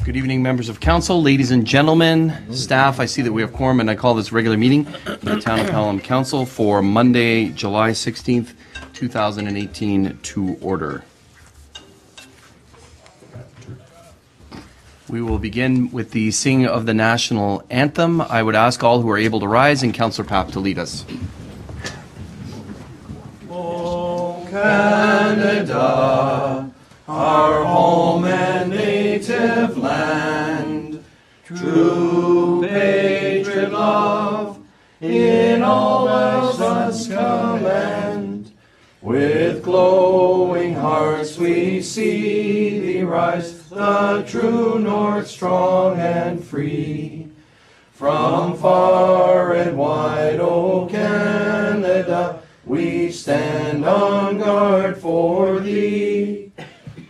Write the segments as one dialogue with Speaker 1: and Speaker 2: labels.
Speaker 1: Good evening, members of council, ladies and gentlemen, staff. I see that we have quorum, and I call this regular meeting of the Town of Pelham Council for Monday, July 16th, 2018 to order. We will begin with the singing of the national anthem. I would ask all who are able to rise and Councillor Papp to lead us.
Speaker 2: O Canada, our home and native land, true patriot love in all of us command. With glowing hearts we see thee rise, the true north, strong and free. From far and wide, O Canada, we stand on guard for thee.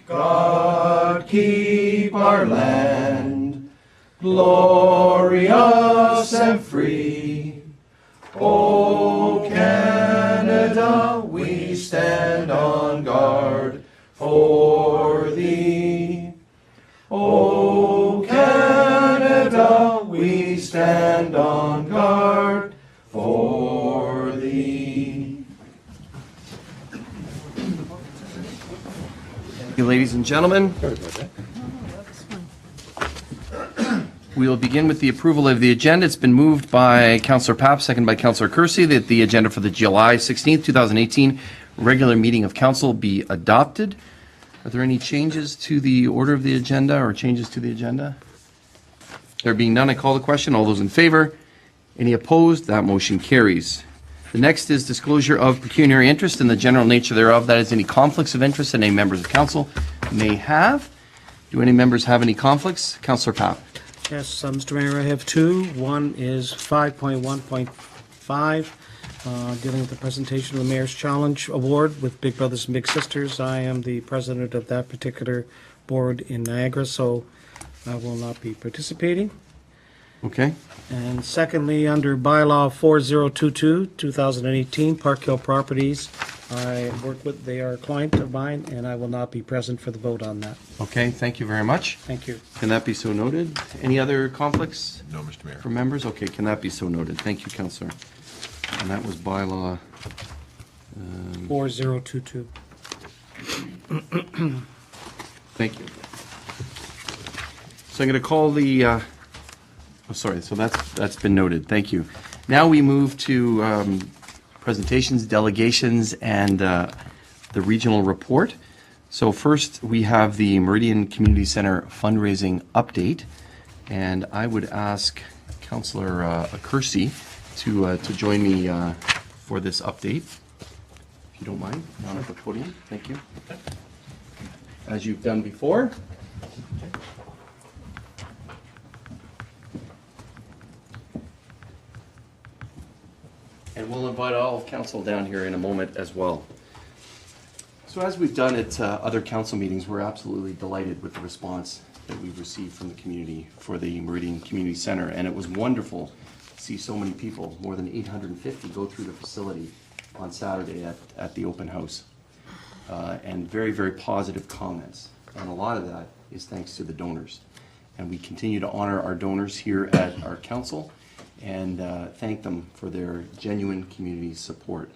Speaker 2: God keep our land glorious and free. O Canada, we stand on guard for thee. O Canada, we stand on guard for thee.
Speaker 1: Thank you, ladies and gentlemen. We will begin with the approval of the agenda. It's been moved by Councillor Papp, seconded by Councillor Kersey, that the agenda for the July 16th, 2018 regular meeting of council be adopted. Are there any changes to the order of the agenda or changes to the agenda? There being none, I call the question. All those in favor? Any opposed? That motion carries. The next is disclosure of pecuniary interest and the general nature thereof. That is any conflicts of interest that any members of council may have. Do any members have any conflicts? Councillor Papp.
Speaker 3: Yes, Mr. Mayor, I have two. One is 5.1.5, dealing with the presentation of the Mayor's Challenge Award with Big Brothers and Big Sisters. I am the president of that particular board in Niagara, so I will not be participating.
Speaker 1: Okay.
Speaker 3: And secondly, under bylaw 4022, 2018, Park Hill Properties, I work with, they are a client of mine, and I will not be present for the vote on that.
Speaker 1: Okay, thank you very much.
Speaker 3: Thank you.
Speaker 1: Can that be so noted? Any other conflicts?
Speaker 4: No, Mr. Mayor.
Speaker 1: For members? Okay, can that be so noted? Thank you, Councillor. And that was bylaw
Speaker 3: 4022.
Speaker 1: Thank you. So I'm going to call the, oh, sorry, so that's been noted. Thank you. Now we move to presentations, delegations, and the regional report. So first we have the Meridian Community Center fundraising update, and I would ask Councillor Kersey to join me for this update, if you don't mind, down at the podium. Thank you. As you've done before. And we'll invite all of council down here in a moment as well. So as we've done at other council meetings, we're absolutely delighted with the response that we've received from the community for the Meridian Community Center. And it was wonderful to see so many people, more than 850, go through the facility on Saturday at the open house. And very, very positive comments. And a lot of that is thanks to the donors. And we continue to honor our donors here at our council and thank them for their genuine community support.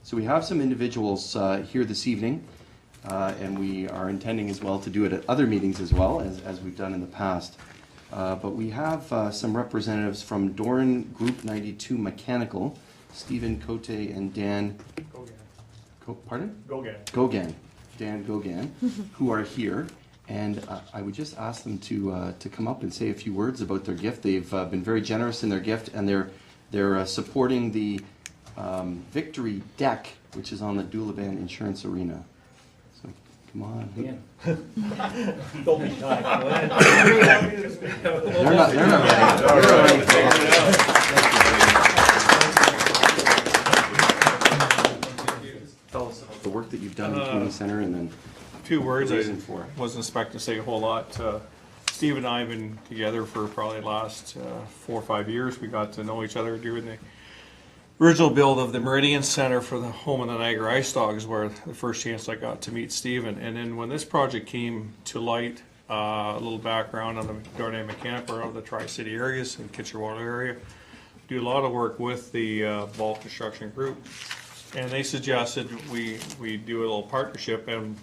Speaker 1: So we have some individuals here this evening, and we are intending as well to do it at other meetings as well, as we've done in the past. But we have some representatives from Doran Group 92 Mechanical, Stephen Cote and Dan Gogan, Dan Gogan, who are here. And I would just ask them to come up and say a few words about their gift. They've been very generous in their gift, and they're supporting the Victory Deck, which is on the Doulaban Insurance Arena. So come on.
Speaker 5: Yeah. Don't be shy. Go ahead.
Speaker 1: They're not ready. Tell us about the work that you've done in the community center, and then
Speaker 6: few words. I
Speaker 1: reason for it.
Speaker 6: wasn't expecting to say a whole lot. Steve and I have been together for probably the last 4 or 5 years. We got to know each other during original build of the Meridian Center for the home of the Niagara Ice Dogs, where the first chance I got to meet Stephen. And then when this project came to light, a little background on the Darnay Mechanic, of the Tri-City areas and Kitchener-Waterloo area, do a lot of work with the Ball Construction Group. And they suggested we do a little partnership, and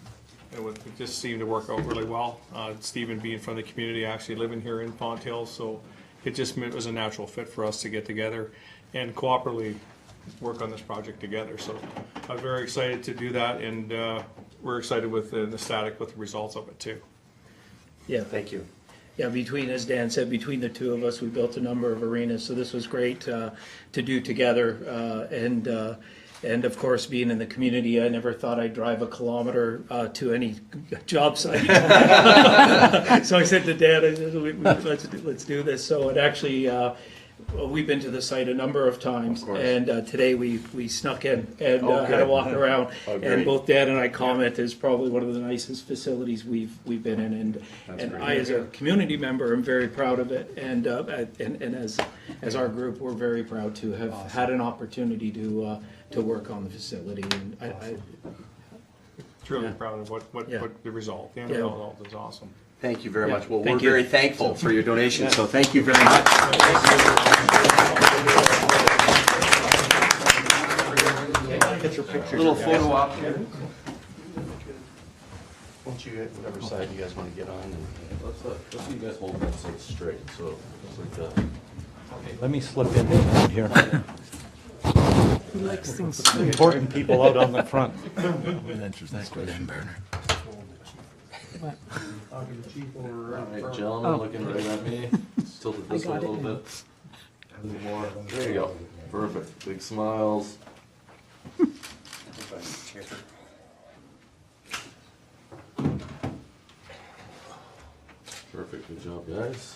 Speaker 6: it just seemed to work out really well. Stephen being from the community, actually living here in Font Hills, so it was a natural fit for us to get together and cooperatively work on this project together. So I'm very excited to do that, and we're excited with and ecstatic with the results of it too.
Speaker 4: Yeah,
Speaker 1: Thank you.
Speaker 4: yeah. Between, as Dan said, between the two of us, we built a number of arenas. So this was great to do together. And of course, being in the community, I never thought I'd drive a kilometer to any job site. So I said to Dan, I said, let's do this. So it actually, we've been to the site a number of times,
Speaker 1: Of course.
Speaker 4: and today we snuck in and
Speaker 1: Oh,
Speaker 4: had a
Speaker 1: good.
Speaker 4: walk around.
Speaker 1: Oh, great.
Speaker 4: And both Dan and I comment is probably one of the nicest facilities we've been in, and
Speaker 1: great.
Speaker 4: I, as a community member, am very proud of it. And as our group, we're very proud to have had an opportunity to work on the facility. And I
Speaker 6: Truly
Speaker 4: Yeah.
Speaker 6: proud of what
Speaker 4: Yeah.
Speaker 6: the result. The end
Speaker 4: Yeah.
Speaker 6: result is awesome.
Speaker 1: Thank you very
Speaker 4: Yeah,
Speaker 1: much. Well,
Speaker 4: thank
Speaker 1: we're
Speaker 4: you.
Speaker 1: very thankful for your donation, so thank you very much.
Speaker 5: Get your picture.
Speaker 1: Little photo op here. Won't you get whatever side you guys want to get on?
Speaker 2: Let's you guys hold that so it's straight, so it's like that.
Speaker 5: Let me slip in here.
Speaker 7: He likes things.
Speaker 5: Important people out on the front.
Speaker 2: All right, gentlemen, looking right at me. Tilt it this way a
Speaker 7: got it
Speaker 2: little
Speaker 7: now.
Speaker 2: bit. A little more. There you go. Perfect. Big smiles. Perfect. Good job, guys.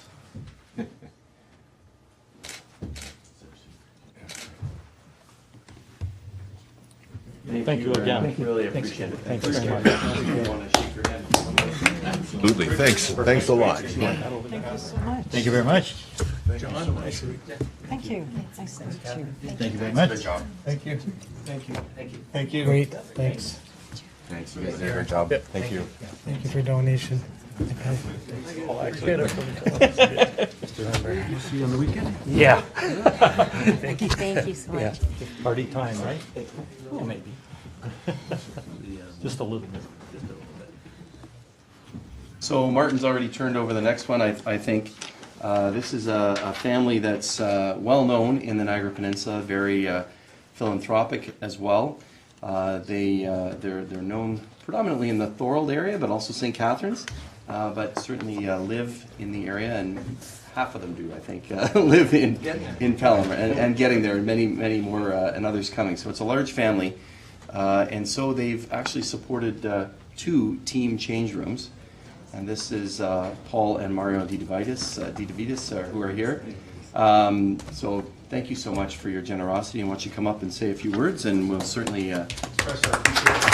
Speaker 5: Thank you again.
Speaker 1: Really appreciate it.
Speaker 5: Thanks very much.
Speaker 1: Want to shake your hand?
Speaker 8: Absolutely. Thanks. Thanks a lot.
Speaker 7: Thank you so much.
Speaker 9: Thank you very much.
Speaker 7: Thank you. Nice to meet you.
Speaker 9: Thank you very much.
Speaker 1: Good job.
Speaker 9: Thank you.
Speaker 1: Thank you. Thank you.
Speaker 9: Thank you.
Speaker 3: Great, thanks.
Speaker 8: Thanks. You guys did a great job. Thank you.
Speaker 3: Thank you for your donation. Okay.
Speaker 5: See you on the weekend?
Speaker 9: Yeah.
Speaker 7: Thank you so much.
Speaker 5: Party time, right? Maybe. Just a little bit.
Speaker 1: So Martin's already turned over the next one, I think. This is a family that's well-known in the Niagara Peninsula, very philanthropic as well. They're known predominantly in the Thorold area, but also St. Catharines, but certainly live in the area, and half of them do, I think, live in Pelham, and getting there, and many more, and others coming. So it's a large family, and so they've actually supported 2 team change rooms. And this is Paul and Mario DiDavitis, who are here. So thank you so much for your generosity, and why don't you come up and say a few words, and we'll certainly express our appreciation.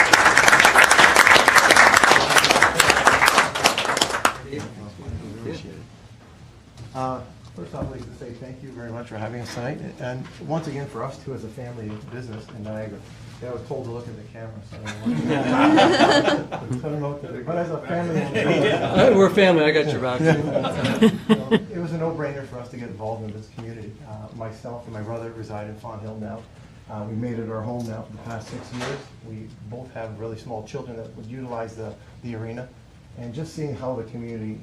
Speaker 10: First off, I'd like to say thank you very much for having us tonight, and once again for us too as a family business in Niagara. Yeah, I was told to look at the camera, so I don't know what to do. But as a family,
Speaker 4: we're family. I got your back.
Speaker 10: it was a no-brainer for us to get involved in this community. Myself and my brother reside in Font Hill now. We made it our home now for the past 6 years. We both have really small children that would utilize the arena, and just seeing how the community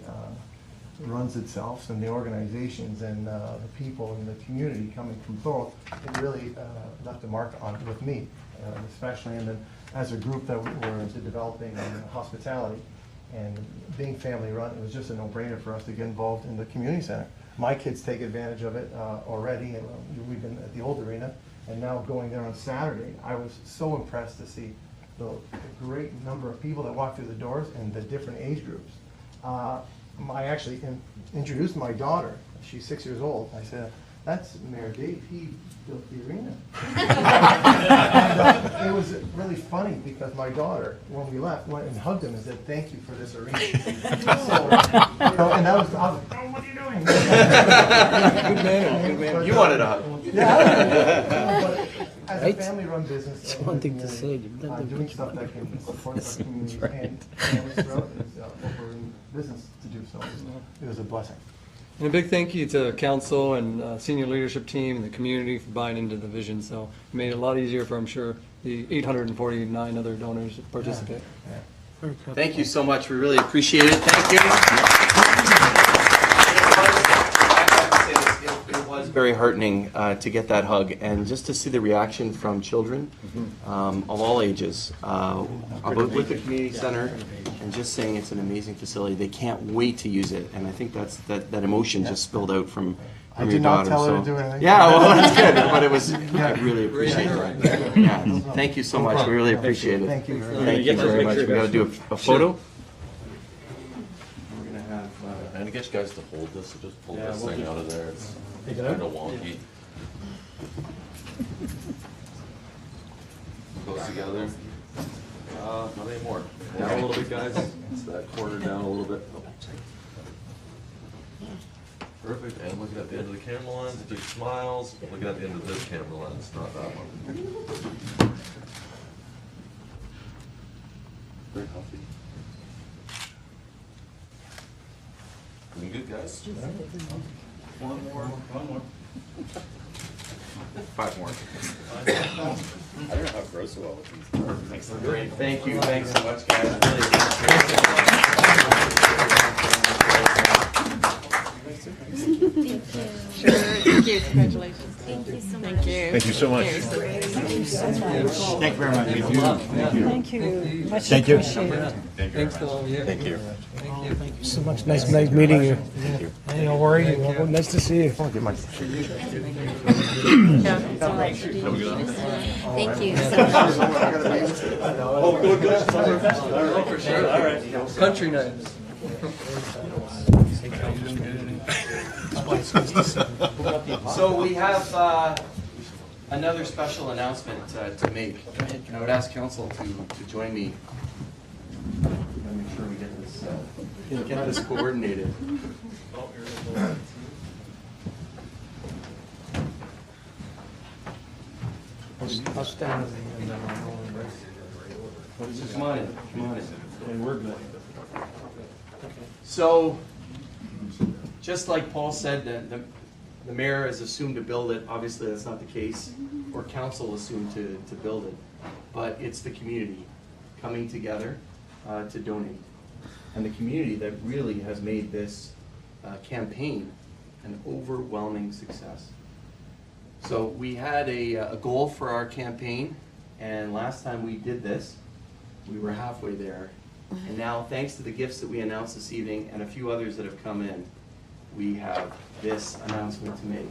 Speaker 10: runs itself, and the organizations and the people in the community coming from Thorold, it really left a mark with me, especially. And then as a group that we're developing hospitality and being family run, it was just a no-brainer for us to get involved in the community center. My kids take advantage of it already, and we've been at the old arena, and now going there on Saturday, I was so impressed to see the great number of people that walk through the doors and the different age groups. I actually introduced my daughter. She's 6 years old. I said, "That's Mayor Dave. He built the arena." And, it was really funny because my daughter, when we left, went and hugged him and said, "Thank you for this arena." So, and that was, I was like, "Oh, what are you doing?"
Speaker 1: Good man. You wanted a hug.
Speaker 10: Yeah, As a
Speaker 3: right?
Speaker 10: family-run business.
Speaker 3: It's
Speaker 10: in
Speaker 3: one
Speaker 10: the
Speaker 3: thing to
Speaker 10: community,
Speaker 3: say, you've done a
Speaker 10: doing
Speaker 3: bunch of
Speaker 10: stuff that can support our communities
Speaker 3: right.
Speaker 10: and families throughout is what we're in business to do, so it was a blessing.
Speaker 9: And a big thank you to council and senior leadership team and the community for buying into the vision. So it made it a lot easier for, I'm sure, the 849 other donors that participate.
Speaker 3: Very good.
Speaker 1: Thank you so much. We really appreciate it. Thank you. It was very heartening to get that hug and just to see the reaction from children of all ages about with the community center and just saying it's an amazing facility. They can't wait to use it, and I think that emotion just spilled out from
Speaker 10: I
Speaker 1: your
Speaker 10: did not
Speaker 1: daughter.
Speaker 10: tell her
Speaker 1: So
Speaker 10: to do anything.
Speaker 1: yeah, well that's good, but it was. I really appreciate that. Yeah, thank you so much. We really appreciate it.
Speaker 10: Thank you very much.
Speaker 1: Thank you very much. We got to do a photo. We're gonna have.
Speaker 2: And to get you guys to hold this, so just pull
Speaker 1: Yeah,
Speaker 2: this
Speaker 1: we'll
Speaker 2: thing
Speaker 1: do-
Speaker 2: out of there. It's
Speaker 3: Take it
Speaker 2: kind
Speaker 3: out?
Speaker 2: of wonky. Close together. Not anymore. Down a little bit, guys. It's that corner down a little bit. Perfect. And looking at the end of the camera lens, big smiles. Looking at the end of this camera lens, not that one. Very healthy. Doing good, guys. One more. 5 more.
Speaker 8: I don't know how gross it was.
Speaker 1: Great. Thank you. Thanks so much, guys. Really appreciate
Speaker 7: Sure, thank you, congratulations. Thank you so much. Thank you.
Speaker 8: Thank you so much.
Speaker 5: Thank you very much.
Speaker 7: Thank you, much appreciated.
Speaker 9: Thanks to all of you.
Speaker 8: Thank you.
Speaker 3: Thank you so much. Nice meeting you. Hey, how are you? Well, nice to see you.
Speaker 7: Yeah, it's all right. Thank you so much.
Speaker 9: Country night.
Speaker 1: So we have another special announcement to make. And I would ask council to join me. I'm gonna make sure we get this coordinated.
Speaker 3: I'll stand and then
Speaker 1: Come on in. Come on in. And we're good. So, just like Paul said, the mayor has assumed to build it. Obviously, that's not the case, or council assumed to build it. But it's the community coming together to donate. And the community that really has made this campaign an overwhelming success. So we had a goal for our campaign, and last time we did this, we were halfway there. And now, thanks to the gifts that we announced this evening and a few others that have come in, we have this announcement to make.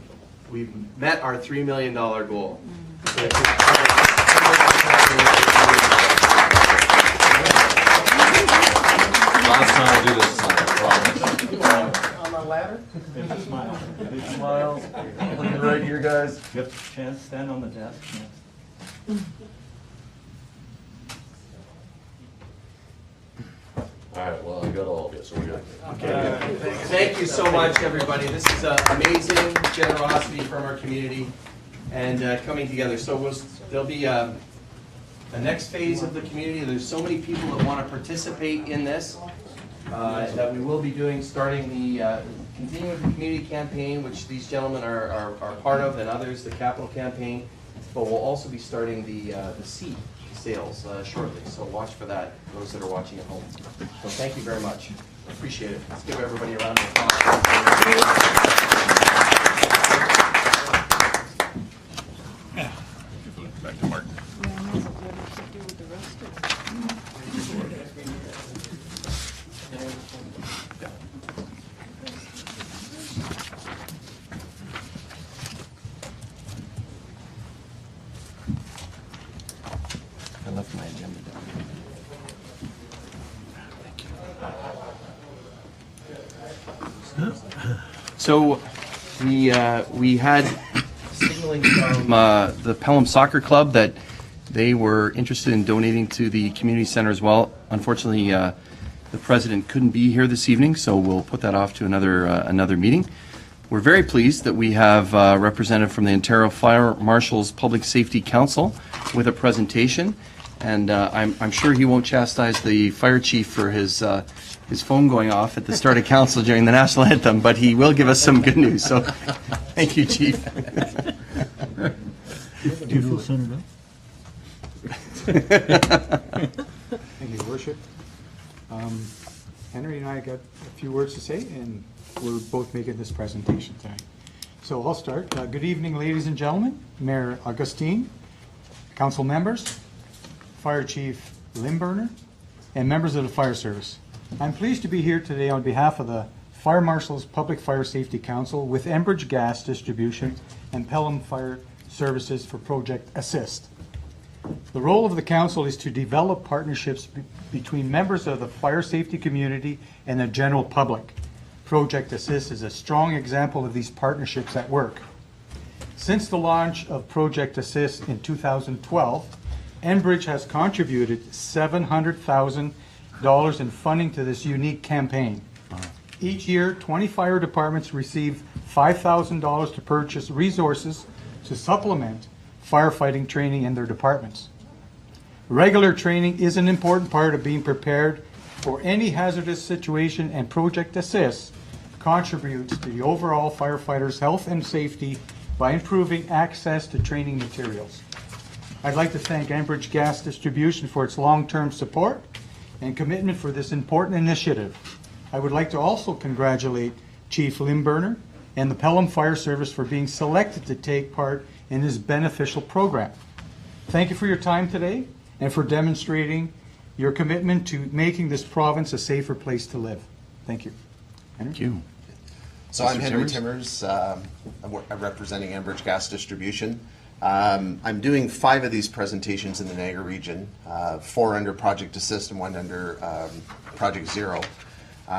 Speaker 1: We've met our $3 million goal. So it's
Speaker 2: Last time I do this, I promise.
Speaker 10: On the ladder?
Speaker 5: Smile.
Speaker 2: Big smiles. Looking right here, guys.
Speaker 5: You have a chance, stand on the desk.
Speaker 2: All right, well, I got all of you, so we're good.
Speaker 1: Thank you so much, everybody. This is amazing generosity from our community and coming together. So there'll be a next phase of the community. There's so many people that want to participate in this that we will be doing, starting the continuing the community campaign, which these gentlemen are part of, and others, the capital campaign. But we'll also be starting the seed sales shortly, so watch for that, those that are watching at home. So thank you very much. Appreciate it. Let's give everybody a round of applause.
Speaker 8: Back to Mark.
Speaker 1: I left my agenda down here. So we had signaling from the Pelham Soccer Club that they were interested in donating to the community center as well. Unfortunately, the president couldn't be here this evening, so we'll put that off to another meeting. We're very pleased that we have a representative from the Ontario Fire Marshal's Public Safety Council with a presentation, and I'm sure he won't chastise the fire chief for his phone going off at the start of council during the national anthem, but he will give us some good news. So, thank you, Chief.
Speaker 5: Do you feel centered up?
Speaker 11: Thank you, Your Worship. Henry and I got a few words to say, and we're both making this presentation tonight. So I'll start. Good evening, ladies and gentlemen, Mayor Augustine, council members, Fire Chief Limburner, and members of the Fire Service. I'm pleased to be here today on behalf of the Fire Marshal's Public Fire Safety Council with Enbridge Gas Distribution and Pelham Fire Services for Project Assist. The role of the council is to develop partnerships between members of the fire safety community and the general public. Project Assist is a strong example of these partnerships at work. Since the launch of Project Assist in 2012, Enbridge has contributed $700,000 in funding to this unique campaign. Each year, 20 fire departments receive $5,000 to purchase resources to supplement firefighting training in their departments. Regular training is an important part of being prepared for any hazardous situation, and Project Assist contributes to the overall firefighters' health and safety by improving access to training materials. I'd like to thank Enbridge Gas Distribution for its long-term support and commitment for this important initiative. I would like to also congratulate Chief Limburner and the Pelham Fire Service for being selected to take part in this beneficial program. Thank you for your time today and for demonstrating your commitment to making this province a safer place to live. Thank you.
Speaker 1: Thank you.
Speaker 8: So I'm Henry Timmers. I'm representing Enbridge Gas Distribution. I'm doing 5 of these presentations in the Niagara region, 4 under Project Assist and 1 under Project Zero.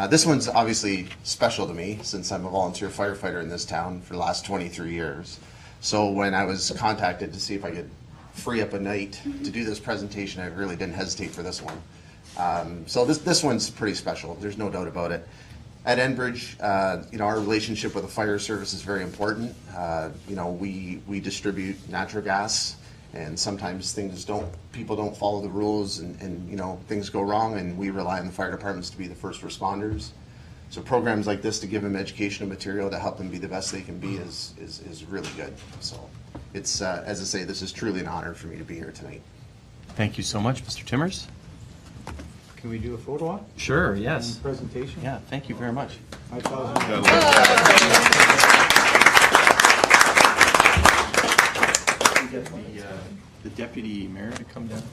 Speaker 8: This one's obviously special to me since I'm a volunteer firefighter in this town for the last 23 years. So when I was contacted to see if I could free up a night to do this presentation, I really didn't hesitate for this one. So this one's pretty special. There's no doubt about it. At Enbridge, our relationship with the fire service is very important. We distribute natural gas, and sometimes people don't follow the rules, and things go wrong, and we rely on the fire departments to be the first responders. So programs like this to give them educational material to help them be the best they can be is really good. So it's, as I say, this is truly an honor for me to be here tonight.
Speaker 1: Thank you so much, Mr. Timmers.
Speaker 11: Can we do a photo op?
Speaker 1: Sure, yes.
Speaker 11: Presentation?
Speaker 1: Yeah, thank you very much. Get the deputy mayor to come down.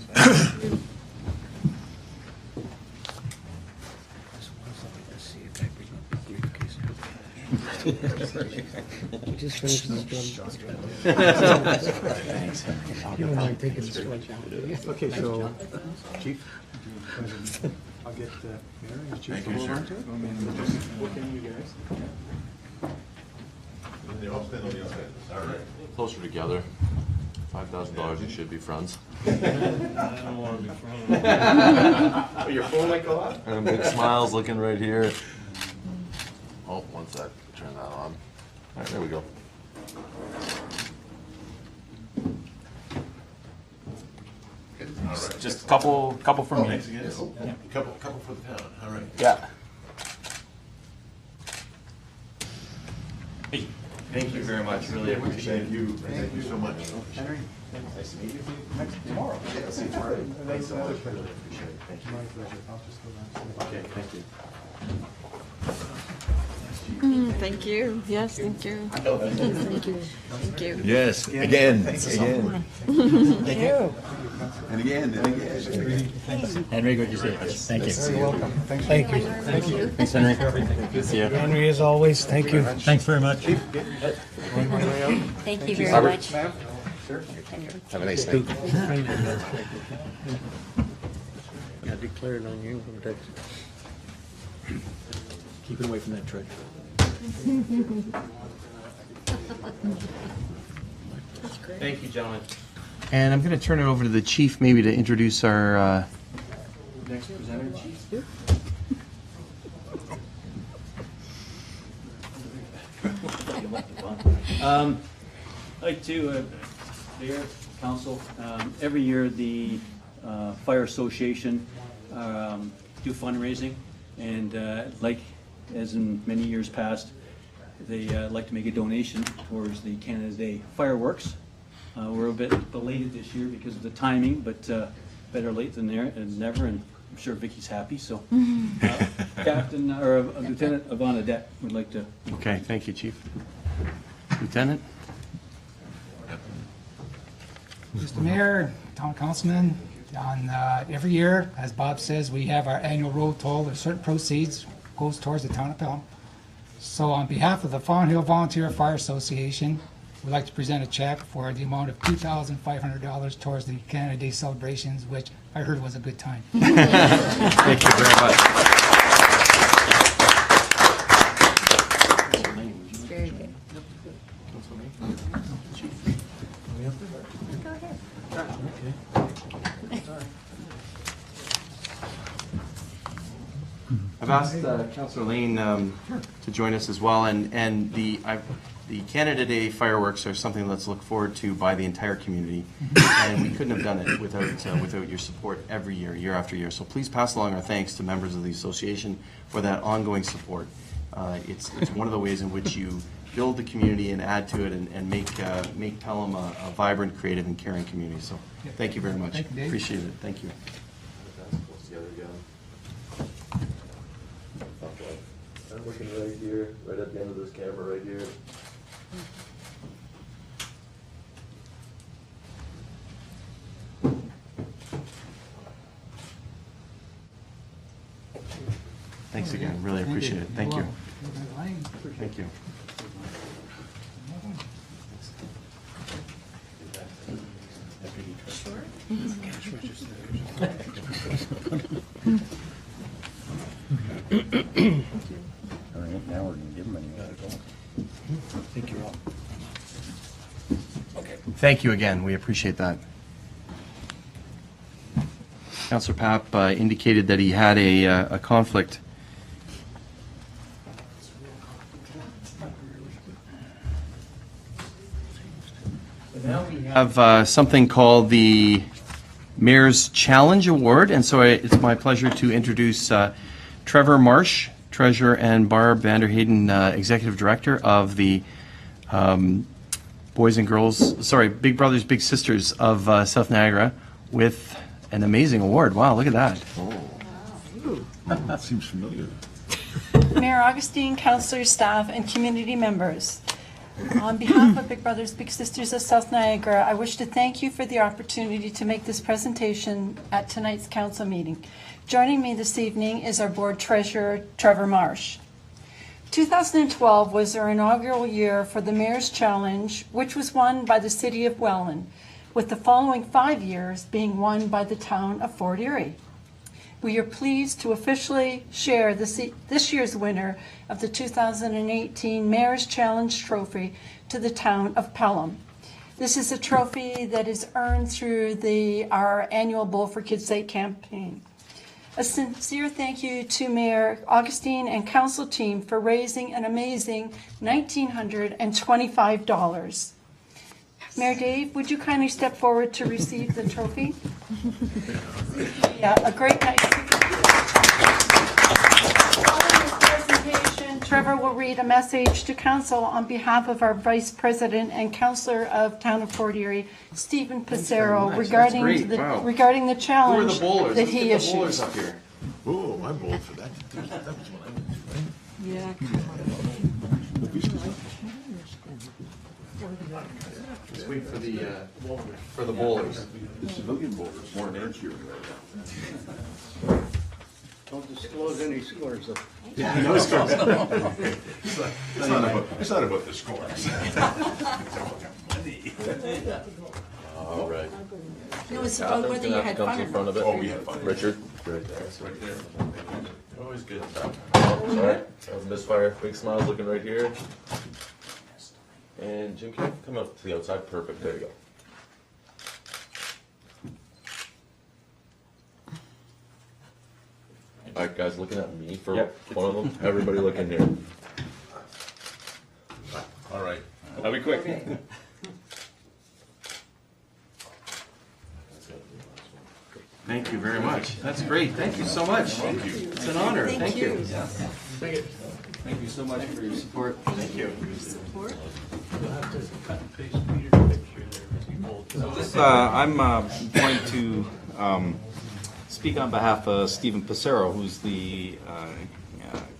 Speaker 3: We just finished this one. You don't mind taking this one down, do you?
Speaker 11: Okay, so, Chief, I'll get Mayor and Chief to hold on to it. Look in, you guys.
Speaker 2: Closer together. $5,000, you should be friends.
Speaker 8: Your phone might go off?
Speaker 2: And big smiles looking right here. Oh, one sec. Turn that on. All right, there we go.
Speaker 1: Just a couple from me.
Speaker 2: Thanks again. Yeah. Couple for the town. All right.
Speaker 1: Yeah. Hey, thank you very much. Really appreciate it.
Speaker 2: Thank you so much.
Speaker 11: Henry,
Speaker 8: Nice to meet you.
Speaker 11: tomorrow.
Speaker 8: Yeah, see you tomorrow.
Speaker 11: Thanks so much.
Speaker 8: Really appreciate it. Thank you.
Speaker 11: My pleasure. I'll just go down.
Speaker 8: Okay, thank you.
Speaker 7: Thank you. Yes, thank you. Thank you. Thank you.
Speaker 2: Yes, again.
Speaker 7: Thank you.
Speaker 2: And again, and again.
Speaker 5: Henry, good to see you. Thank you.
Speaker 11: You're welcome. Thanks.
Speaker 3: Thank you.
Speaker 5: Thank you.
Speaker 1: Thanks, Henry. Good to see you.
Speaker 3: Henry, as always, thank you.
Speaker 5: Thanks very much.
Speaker 7: Thank you very much.
Speaker 8: Have a nice night.
Speaker 3: I declared on you income tax.
Speaker 5: Keep it away from that truck.
Speaker 1: Thank you, gentlemen. And I'm going to turn it over to the chief maybe to introduce our next presenter, chief.
Speaker 5: I'd like to, Mayor, Council, every year the Fire Association do fundraising, and like as in many years past, they like to make a donation towards the Canada Day fireworks. We're a bit belated this year because of the timing, but better late than never, and I'm sure Vicky's happy. So, Captain or Lieutenant Ivana Deck would like to.
Speaker 1: Okay, thank you, Chief. Lieutenant?
Speaker 12: Mr. Mayor, Town Councilman, on every year, as Bob says, we have our annual roll toll. There's certain proceeds goes towards the town of Pelham. So on behalf of the Fawn Hill Volunteer Fire Association, we'd like to present a check for the amount of $2,500 towards the Canada Day celebrations, which I heard was a good time.
Speaker 1: Thank you very much.
Speaker 7: Very good. Go ahead.
Speaker 1: I've asked Councillor Lane to join us as well, and the Canada Day fireworks are something that's looked forward to by the entire community, and we couldn't have done it without your support every year, year after year. So please pass along our thanks to members of the association for that ongoing support. It's one of the ways in which you build the community and add to it and make Pelham a vibrant, creative, and caring community. So thank you very much.
Speaker 12: Thank you, Dave.
Speaker 1: Appreciate it. Thank you.
Speaker 2: I'm looking right here, right at the end of this camera right here.
Speaker 1: Thanks again. Really appreciate it. Thank you. Thank you.
Speaker 5: All right, now we're gonna give them any.
Speaker 1: Thank you again. We appreciate that. Councillor Papp indicated that he had a conflict. Now we have something called the Mayor's Challenge Award, and so it's my pleasure to introduce Trevor Marsh, Treasurer, and Barb Vanderheyden, Executive Director of the Big Brothers Big Sisters of South Niagara, with an amazing award. Wow, look at that.
Speaker 5: That seems familiar.
Speaker 13: Mayor Augustine, councillors, staff, and community members. On behalf of Big Brothers Big Sisters of South Niagara, I wish to thank you for the opportunity to make this presentation at tonight's council meeting. Joining me this evening is our board treasurer, Trevor Marsh. 2012 was our inaugural year for the Mayor's Challenge, which was won by the City of Welland, with the following 5 years being won by the town of Fort Erie. We are pleased to officially share this year's winner of the 2018 Mayor's Challenge Trophy to the town of Pelham. This is a trophy that is earned through our annual Bowl for Kids Day campaign. A sincere thank you to Mayor Augustine and council team for raising an amazing $1,925. Mayor Dave, would you kindly step forward to receive the trophy? Yeah, a great night. Following this presentation, Trevor will read a message to council on behalf of our Vice President and Councillor of Town of Fort Erie, Stephen Pissarro, regarding the challenge that he issued.
Speaker 1: Who are the bowlers up here?
Speaker 5: Oh, I bowled for that. That was what I was doing.
Speaker 13: Yeah.
Speaker 1: Let's wait for the bowlers.
Speaker 5: The civilian bowlers weren't answering right now.
Speaker 3: Don't disclose any scores, though.
Speaker 5: Yeah, no scores. It's not about the scores.
Speaker 2: All right.
Speaker 13: No, it's about whether you had fun or not.
Speaker 5: Oh, we had fun.
Speaker 2: Richard?
Speaker 5: Right there.
Speaker 2: Always good. All right, that was misfire. Big smiles looking right here. And Jim, can you come up to the outside? Perfect, there you go. All right, guys, looking at me for one of them. Everybody looking here. All right. I'll be quick.
Speaker 1: Thank you very much. That's great. Thank you so much. Thank you. It's an honor. Thank you.
Speaker 5: Thank you so much for your support.
Speaker 1: Thank you.
Speaker 14: I'm going to speak on behalf of Stephen Pissarro, who's the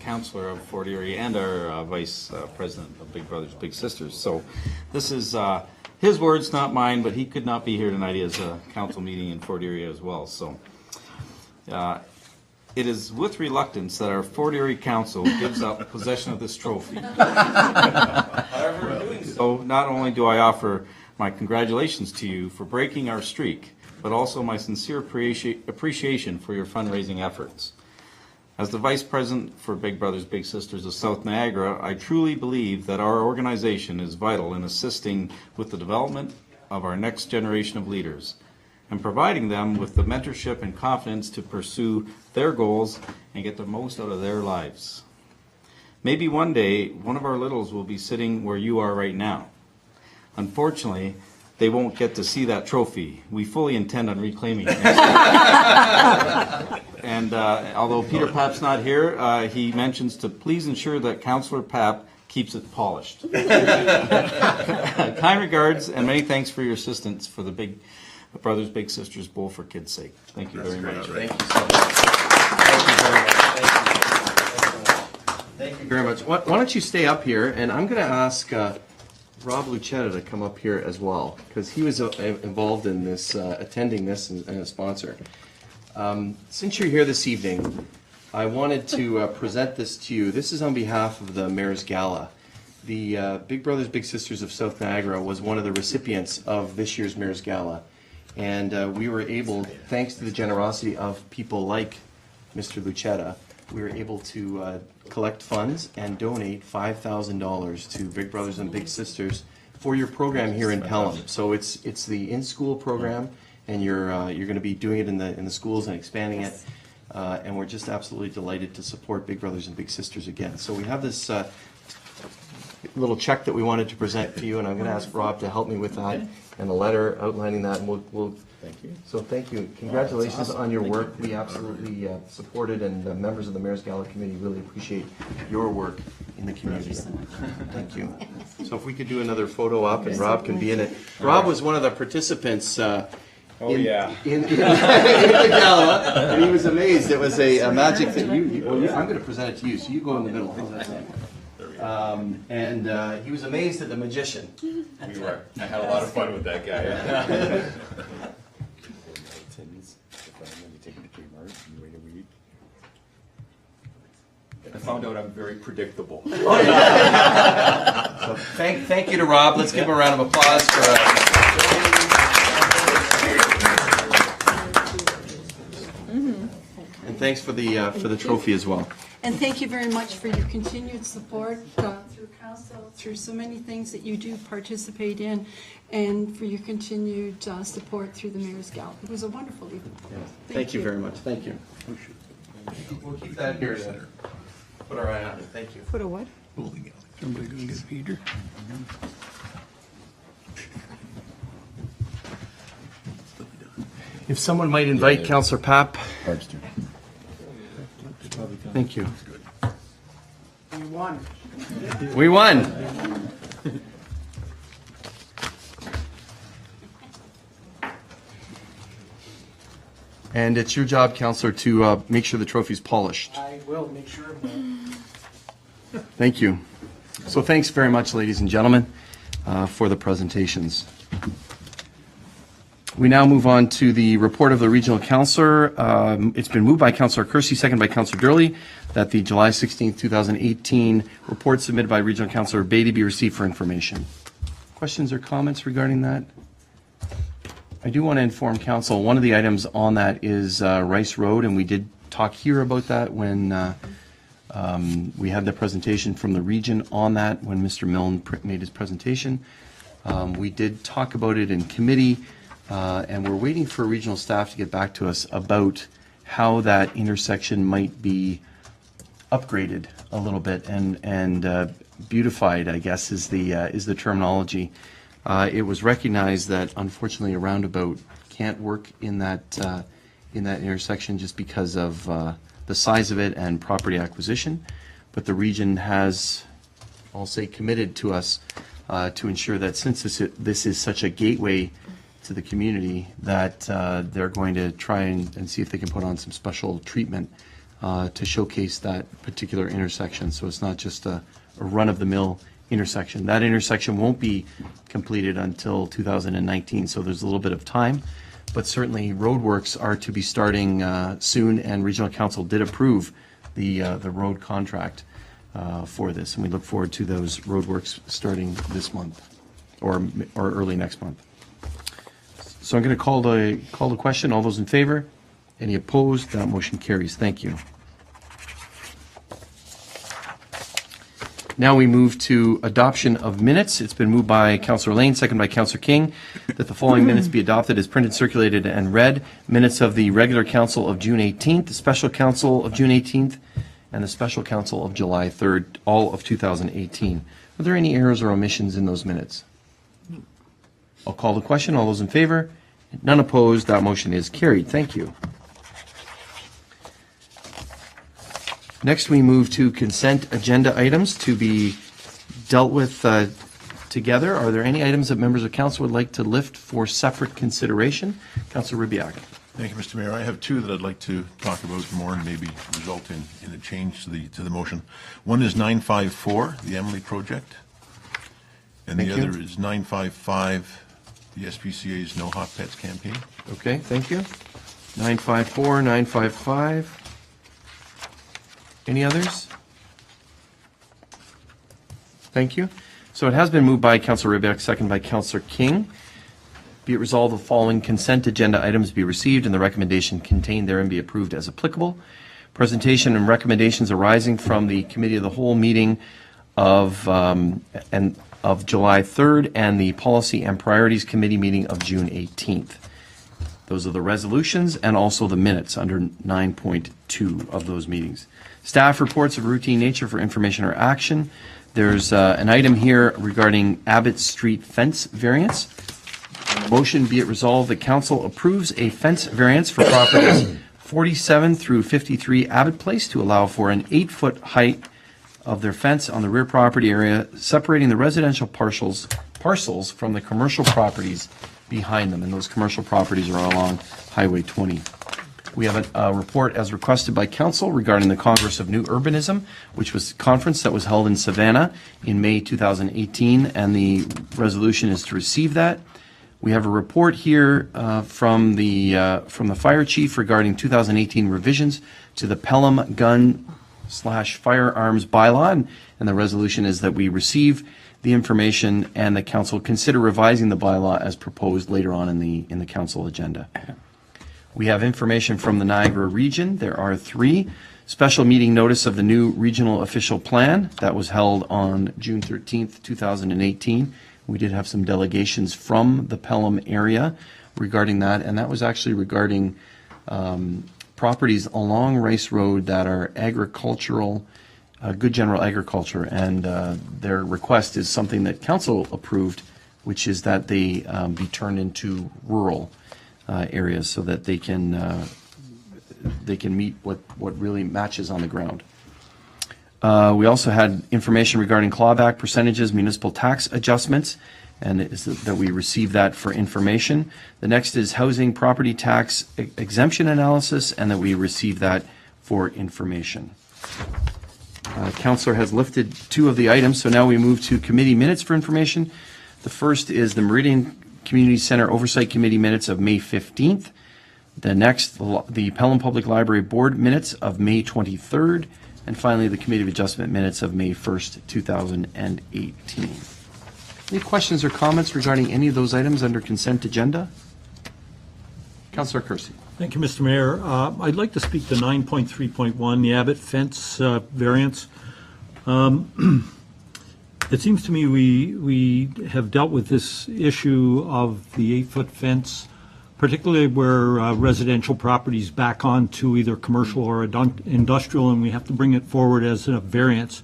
Speaker 14: counselor of Fort Erie and our vice president of Big Brothers Big Sisters. So this is his words, not mine, but he could not be here tonight. He has a council meeting in Fort Erie as well. So it is with reluctance that our Fort Erie Council gives up possession of this trophy. However, in doing so, not only do I offer my congratulations to you for breaking our streak, but also my sincere appreciation for your fundraising efforts. As the Vice President for Big Brothers Big Sisters of South Niagara, I truly believe that our organization is vital in assisting with the development of our next generation of leaders and providing them with the mentorship and confidence to pursue their goals and get the most out of their lives. Maybe one day, one of our littles will be sitting where you are right now. Unfortunately, they won't get to see that trophy. We fully intend on reclaiming it next year. And although Peter Papp's not here, he mentions to please ensure that Councillor Papp keeps it polished. Kind regards and many thanks for your assistance for the Big Brothers Big Sisters Bowl for Kids' sake. Thank you very much.
Speaker 1: Thank you so much. Thank you very much. Why don't you stay up here, and I'm going to ask Rob Lucetta to come up here as well, because he was involved in this, attending this and a sponsor. Since you're here this evening, I wanted to present this to you. This is on behalf of the Mayor's Gala. The Big Brothers Big Sisters of South Niagara was one of the recipients of this year's Mayor's Gala. And we were able, thanks to the generosity of people like Mr. Lucetta, we were able to collect funds and donate $5,000 to Big Brothers and Big Sisters for your program here in Pelham. So it's the in-school program, and you're going to be doing it in the schools and expanding it. And we're just absolutely delighted to support Big Brothers and Big Sisters again. So we have this little check that we wanted to present to you, and I'm going to ask Rob to help me with that and a letter outlining that. And we'll thank you. So thank you. Congratulations on your work. We absolutely support it, and members of the Mayor's Gala Committee really appreciate your work in the community. Thank you. So if we could do another photo up, and Rob can be in it. Rob was one of the participants in the gala, and he was amazed. It was a magic that I'm going to present it to you, so you go in the middle. How's that sound? And he was amazed at the magician.
Speaker 15: We were. I had a lot of fun with that guy. I found out I'm very predictable.
Speaker 1: Oh, yeah. So thank you to Rob. Let's give him a round of applause for and thanks for the trophy as well.
Speaker 13: And thank you very much for your continued support through council, through so many things that you do participate in, and for your continued support through the Mayor's Gala. It was a wonderful evening.
Speaker 1: Yes. Thank you very much. Thank you. We'll keep that here. Put our eye on it. Thank you.
Speaker 13: Put a what?
Speaker 3: Somebody going to get Peter?
Speaker 1: If someone might invite Councillor Papp. Thank you.
Speaker 12: We won.
Speaker 1: We won. And it's your job, Councillor, to make sure the trophy's polished.
Speaker 12: I will make sure of that.
Speaker 1: Thank you. So thanks very much, ladies and gentlemen, for the presentations. We now move on to the report of the regional councillor. It's been moved by Councillor Kersey, seconded by Councillor Durley, that the July 16, 2018 report submitted by regional councillor Beatty be received for information. Questions or comments regarding that? I do want to inform council, one of the items on that is Rice Road, and we did talk here about that when we had the presentation from the region on that when Mr. Milne made his presentation. We did talk about it in committee. And we're waiting for regional staff to get back to us about how that intersection might be upgraded a little bit and beautified, I guess, is the terminology. It was recognized that unfortunately a roundabout can't work in that intersection just because of the size of it and property acquisition. But the region has, I'll say, committed to us to ensure that since this is such a gateway to the community, that they're going to try and see if they can put on some special treatment to showcase that particular intersection. So it's not just a run-of-the-mill intersection. That intersection won't be completed until 2019, so there's a little bit of time. But certainly roadworks are to be starting soon, and Regional Council did approve the road contract for this, and we look forward to those roadworks starting this month or early next month. So I'm going to call the question. All those in favor? Any opposed? That motion carries. Thank you. Now we move to adoption of minutes. It's been moved by Councillor Lane, second by Councillor King, that the following minutes be adopted as printed, circulated, and read. Minutes of the regular council of June 18th, the special council of June 18th, and the special council of July 3rd, all of 2018. Are there any errors or omissions in those minutes? I'll call the question. All those in favor? None opposed. That motion is carried. Thank you. Next, we move to consent agenda items to be dealt with together. Are there any items that members of council would like to lift for separate consideration? Councillor Ribbiak.
Speaker 16: Thank you, Mr. Mayor. I have two that I'd like to talk about more and maybe result in a change to the motion. One is 954, the Emily project, and the other is 955, the SPCA's No Hot Pets campaign.
Speaker 1: Okay, thank you. 954, 955. Any others? Thank you. So it has been moved by Councillor Ribbiak, second by Councillor King. Be it resolved, the following consent agenda items be received and the recommendation contained therein be approved as applicable. Presentation and recommendations arising from the Committee of the Whole meeting of July 3rd and the Policy and Priorities Committee meeting of June 18th. Those are the resolutions and also the minutes under 9.2 of those meetings. Staff reports of routine nature for information or action. There's an item here regarding Abbott Street fence variance. Motion be it resolved that council approves a fence variance for properties 47 through 53 Abbott Place to allow for an 8-foot height of their fence on the rear property area, separating the residential parcels from the commercial properties behind them. And those commercial properties are along Highway 20. We have a report as requested by council regarding the Congress of New Urbanism, which was a conference that was held in Savannah in May 2018, and the resolution is to receive that. We have a report here from the fire chief regarding 2018 revisions to the Pelham gun/firearms bylaw, and the resolution is that we receive the information and the council consider revising the bylaw as proposed later on in the council agenda. We have information from the Niagara region. There are 3. Special meeting notice of the new regional official plan that was held on June 13th, 2018. We did have some delegations from the Pelham area regarding that, and that was actually regarding properties along Rice Road that are agricultural, good general agriculture, and their request is something that council approved, which is that they be turned into rural areas so that they can meet what really matches on the ground. We also had information regarding clawback percentages, municipal tax adjustments, and that we received that for information. The next is housing property tax exemption analysis, and that we received that for information. Councillor has lifted 2 of the items, so now we move to committee minutes for information. The first is the Meridian Community Center Oversight Committee minutes of May 15th. The next, the Pelham Public Library Board minutes of May 23rd. And finally, the Committee of Adjustment minutes of May 1st, 2018. Any questions or comments regarding any of those items under consent agenda? Councillor Kersey.
Speaker 17: Thank you, Mr. Mayor. I'd like to speak to 9.3.1, the Abbott fence variance. It seems to me we have dealt with this issue of the 8-foot fence particularly where residential properties back onto either commercial or industrial, and we have to bring it forward as a variance.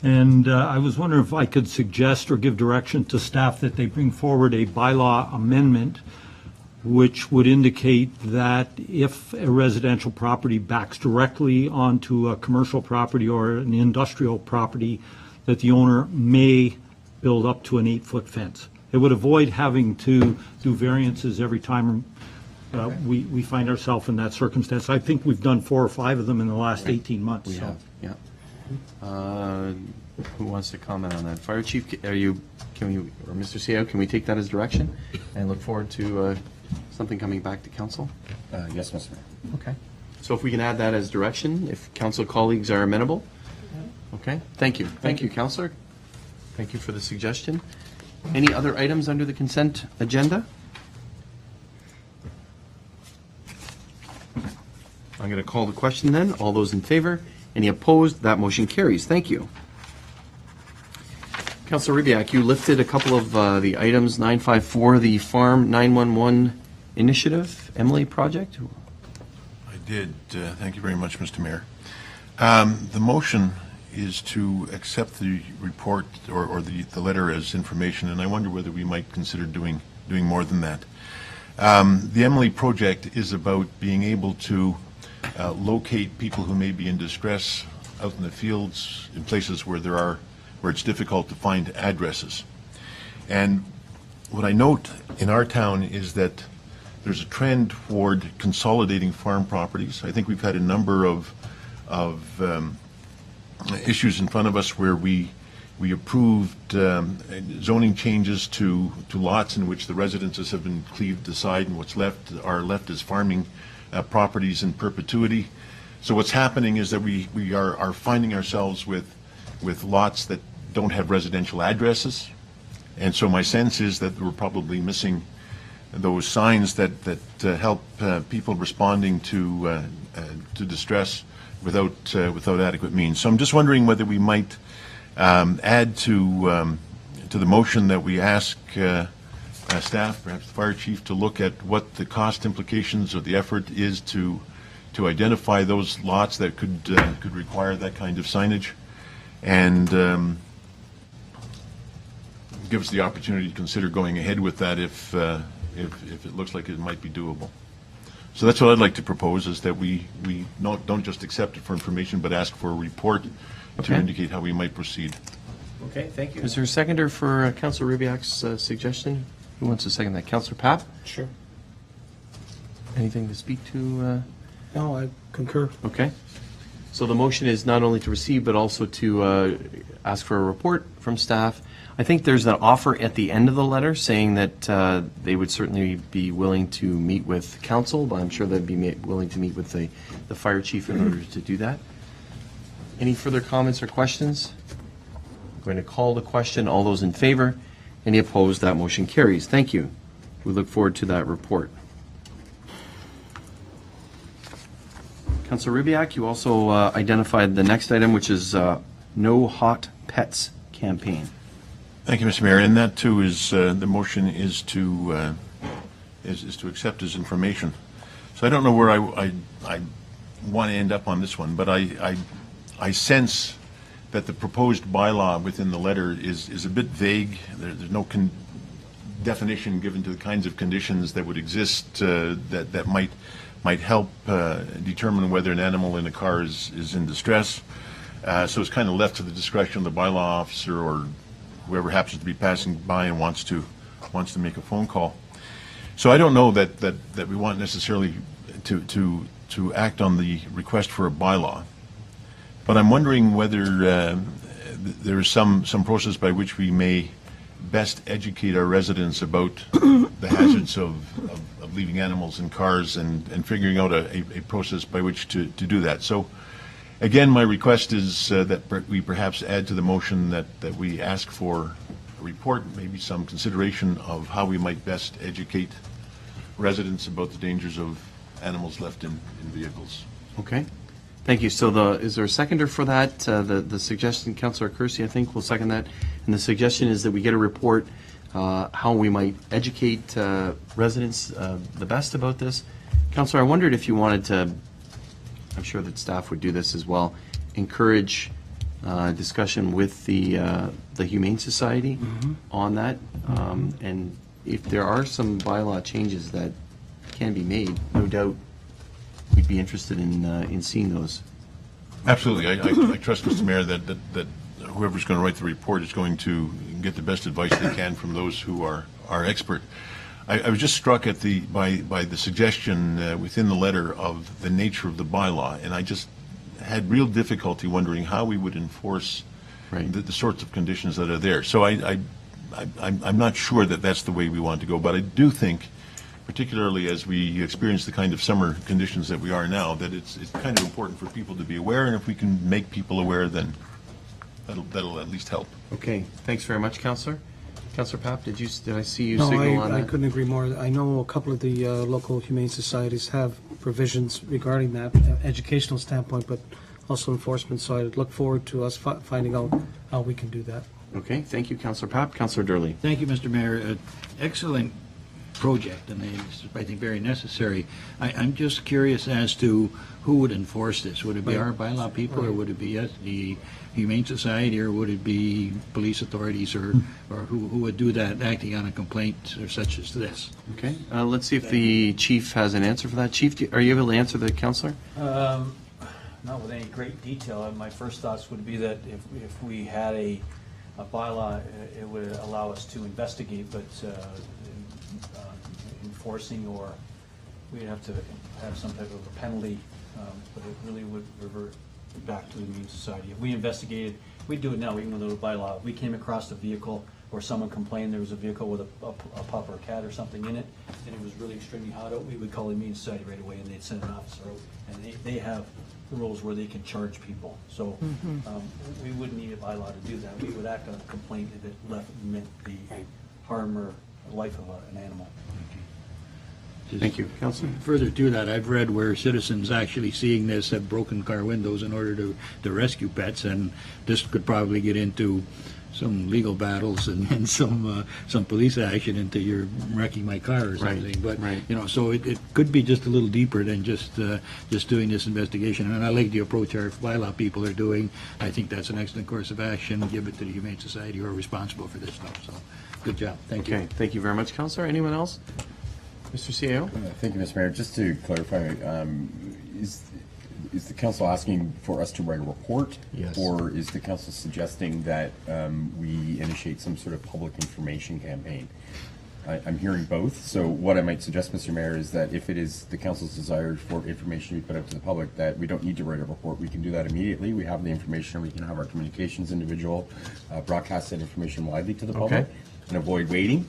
Speaker 17: And I was wondering if I could suggest or give direction to staff that they bring forward a bylaw amendment which would indicate that if a residential property backs directly onto a commercial property or an industrial property, that the owner may build up to an 8-foot fence. It would avoid having to do variances every time we find ourselves in that circumstance. I think we've done 4 or 5 of them in the last 18 months.
Speaker 1: We
Speaker 17: so.
Speaker 1: have, yeah. Who wants to comment on that? Fire Chief, or Mr. CEO, can we take that as direction and look forward to something coming back to council?
Speaker 15: Yes, Mr. Mayor.
Speaker 1: Okay. So if we can add that as direction, if council colleagues are amenable? Okay, thank you. Thank you, Councillor. Thank you for the suggestion. Any other items under the consent agenda? I'm going to call the question then. All those in favor? Any opposed? That motion carries. Thank you. Councillor Rybak, you lifted a couple of the items, 954, the Farm 911 Initiative, Emily project.
Speaker 16: I did. Thank you very much, Mr. Mayor. The motion is to accept the report or the letter as information, and I wonder whether we might consider doing more than that. The Emily project is about being able to locate people who may be in distress out in the fields, in places where it's difficult to find addresses. And what I note in our town is that there's a trend toward consolidating farm properties. I think we've had a number of issues in front of us where we approved zoning changes to lots in which the residences have been cleaved aside, and what's left as farming properties in perpetuity. So what's happening is that we are finding ourselves with lots that don't have residential addresses, and so my sense is that we're probably missing those signs that help people responding to distress without adequate means. So I'm just wondering whether we might add to the motion that we ask staff, perhaps the fire chief, to look at what the cost implications or the effort is to identify those lots that could require that kind of signage, and give us the opportunity to consider going ahead with that if it looks like it might be doable. So that's what I'd like to propose, is that we don't just accept it for information, but ask for a report to indicate how we might proceed.
Speaker 1: Okay, thank you. Is there a seconder for Councillor Rybak's suggestion? Who wants to second that? Councillor Papp?
Speaker 3: Sure.
Speaker 1: Anything to speak to?
Speaker 3: No, I concur.
Speaker 1: Okay. So the motion is not only to receive, but also to ask for a report from staff. I think there's an offer at the end of the letter saying that they would certainly be willing to meet with council, but I'm sure they'd be willing to meet with the fire chief in order to do that. Any further comments or questions? I'm going to call the question. All those in favor? Any opposed? That motion carries. Thank you. We look forward to that report. Councillor Rybak, you also identified the next item, which is No Hot Pets campaign.
Speaker 16: Thank you, Mr. Mayor. And that too is the motion is to accept as information. So I don't know where I want to end up on this one, but I sense that the proposed bylaw within the letter is a bit vague. There's no definition given to the kinds of conditions that would exist that might help determine whether an animal in a car is in distress. So it's kind of left to the discretion of the bylaw officer or whoever happens to be passing by and wants to make a phone call. So I don't know that we want necessarily to act on the request for a bylaw, but I'm wondering whether there is some process by which we may best educate our residents about the hazards of leaving animals in cars and figuring out a process by which to do that. So again, my request is that we perhaps add to the motion that we ask for a report, maybe some consideration of how we might best educate residents about the dangers of animals left in vehicles.
Speaker 1: Okay. Thank you. So is there a seconder for that? The suggestion, Councillor Kersey, I think, will second that. And the suggestion is that we get a report how we might educate residents the best about this. Councillor, I wondered if you wanted to, I'm sure that staff would do this as well, encourage discussion with the Humane Society on that. And if there are some bylaw changes that can be made, no doubt we'd be interested in seeing those.
Speaker 16: Absolutely. I trust, Mr. Mayor, that whoever's going to write the report is going to get the best advice they can from those who are expert. I was just struck at by the suggestion within the letter of the nature of the bylaw, and I just had real difficulty wondering how we would enforce the sorts of conditions that are there. So I'm not sure that that's the way we want to go, but I do think, particularly as we experience the kind of summer conditions that we are now, that it's kind of important for people to be aware, and if we can make people aware, then that'll at least help.
Speaker 1: Okay, thanks very much, Councillor. Councillor Papp, did I see you signal on that?
Speaker 3: I couldn't agree more. I know a couple of the local humane societies have provisions regarding that, educational standpoint, but also enforcement, so I look forward to us finding out how we can do that.
Speaker 1: Okay, thank you, Councillor Papp. Councillor Durley.
Speaker 18: Thank you, Mr. Mayor. Excellent project, and I think very necessary. I'm just curious as to who would enforce this. Would it be our bylaw people, or would it be the Humane Society, or would it be police authorities, or who would do that, acting on a complaint or such as this?
Speaker 1: Okay, let's see if the chief has an answer for that. Chief, are you able to answer the councillor?
Speaker 5: Not with any great detail. My first thoughts would be that if we had a bylaw, it would allow us to investigate, but enforcing, or we'd have to have some type of a penalty, but it really would revert back to the Humane Society. If we investigated, we'd do it now, even without a bylaw. If we came across a vehicle or someone complained there was a vehicle with a pup or a cat or something in it, and it was really extremely hot out, we would call the Humane Society right away, and they'd send an officer out, and they have the rules where they can charge people. So we wouldn't need a bylaw to do that. We would act on a complaint if it meant the harm or life of an animal.
Speaker 1: Thank you. Councillor?
Speaker 18: Further to that, I've read where citizens actually seeing this have broken car windows in order to rescue pets, and this could probably get into some legal battles and some police action into you're wrecking my car or something. But you know, so it could be just a little deeper than just doing this investigation. And I like the approach our bylaw people are doing. I think that's an excellent course of action. Give it to the Humane Society who are responsible for this stuff. So good job. Thank you.
Speaker 1: Okay, thank you very much, Councillor. Anyone else? Mr. CAO?
Speaker 15: Thank you, Mr. Mayor. Just to clarify, is the council asking for us to write a report?
Speaker 1: Yes.
Speaker 15: Or is the council suggesting that we initiate some sort of public information campaign? I'm hearing both. So what I might suggest, Mr. Mayor, is that if it is the council's desire for information to be put out to the public, that we don't need to write a report. We can do that immediately. We have the information. We can have our communications individual broadcast that information widely to the public and avoid waiting.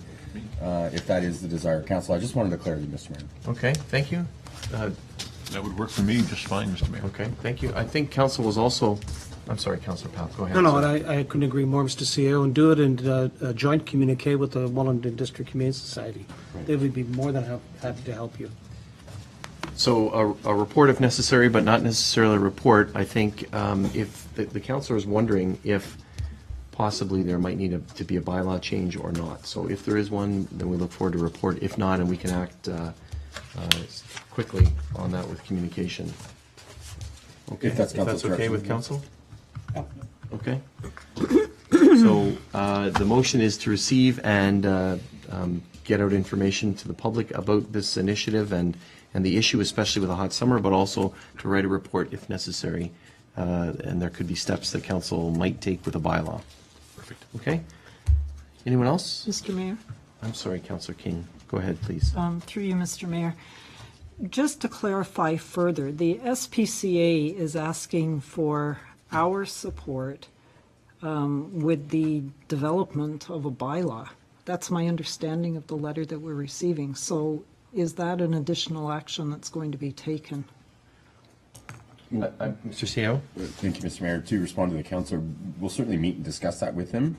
Speaker 15: If that is the desire of council. I just wanted the clarity, Mr. Mayor.
Speaker 1: Okay, thank you.
Speaker 16: That would work for me just fine, Mr. Mayor.
Speaker 1: Okay, thank you. I think council was also, I'm sorry, Councillor Papp, go ahead.
Speaker 3: No, I couldn't agree more, Mr. CEO, and do it in a joint communique with the Wellington District Humane Society. They would be more than happy to help you.
Speaker 1: So a report if necessary, but not necessarily a report. I think if the councillor is wondering if possibly there might need to be a bylaw change or not. So if there is one, then we look forward to a report. If not, and we can act quickly on that with communication. Okay, if that's okay with council? Okay. So the motion is to receive and get out information to the public about this initiative and the issue, especially with a hot summer, but also to write a report if necessary. And there could be steps that council might take with a bylaw. Perfect. Okay. Anyone else?
Speaker 13: Mr. Mayor?
Speaker 1: I'm sorry, Councillor King. Go ahead, please.
Speaker 13: Through you, Mr. Mayor. Just to clarify further, the SPCA is asking for our support with the development of a bylaw. That's my understanding of the letter that we're receiving. So is that an additional action that's going to be taken?
Speaker 1: Mr. CEO?
Speaker 15: Thank you, Mr. Mayor. To respond to the councillor, we'll certainly meet and discuss that with him.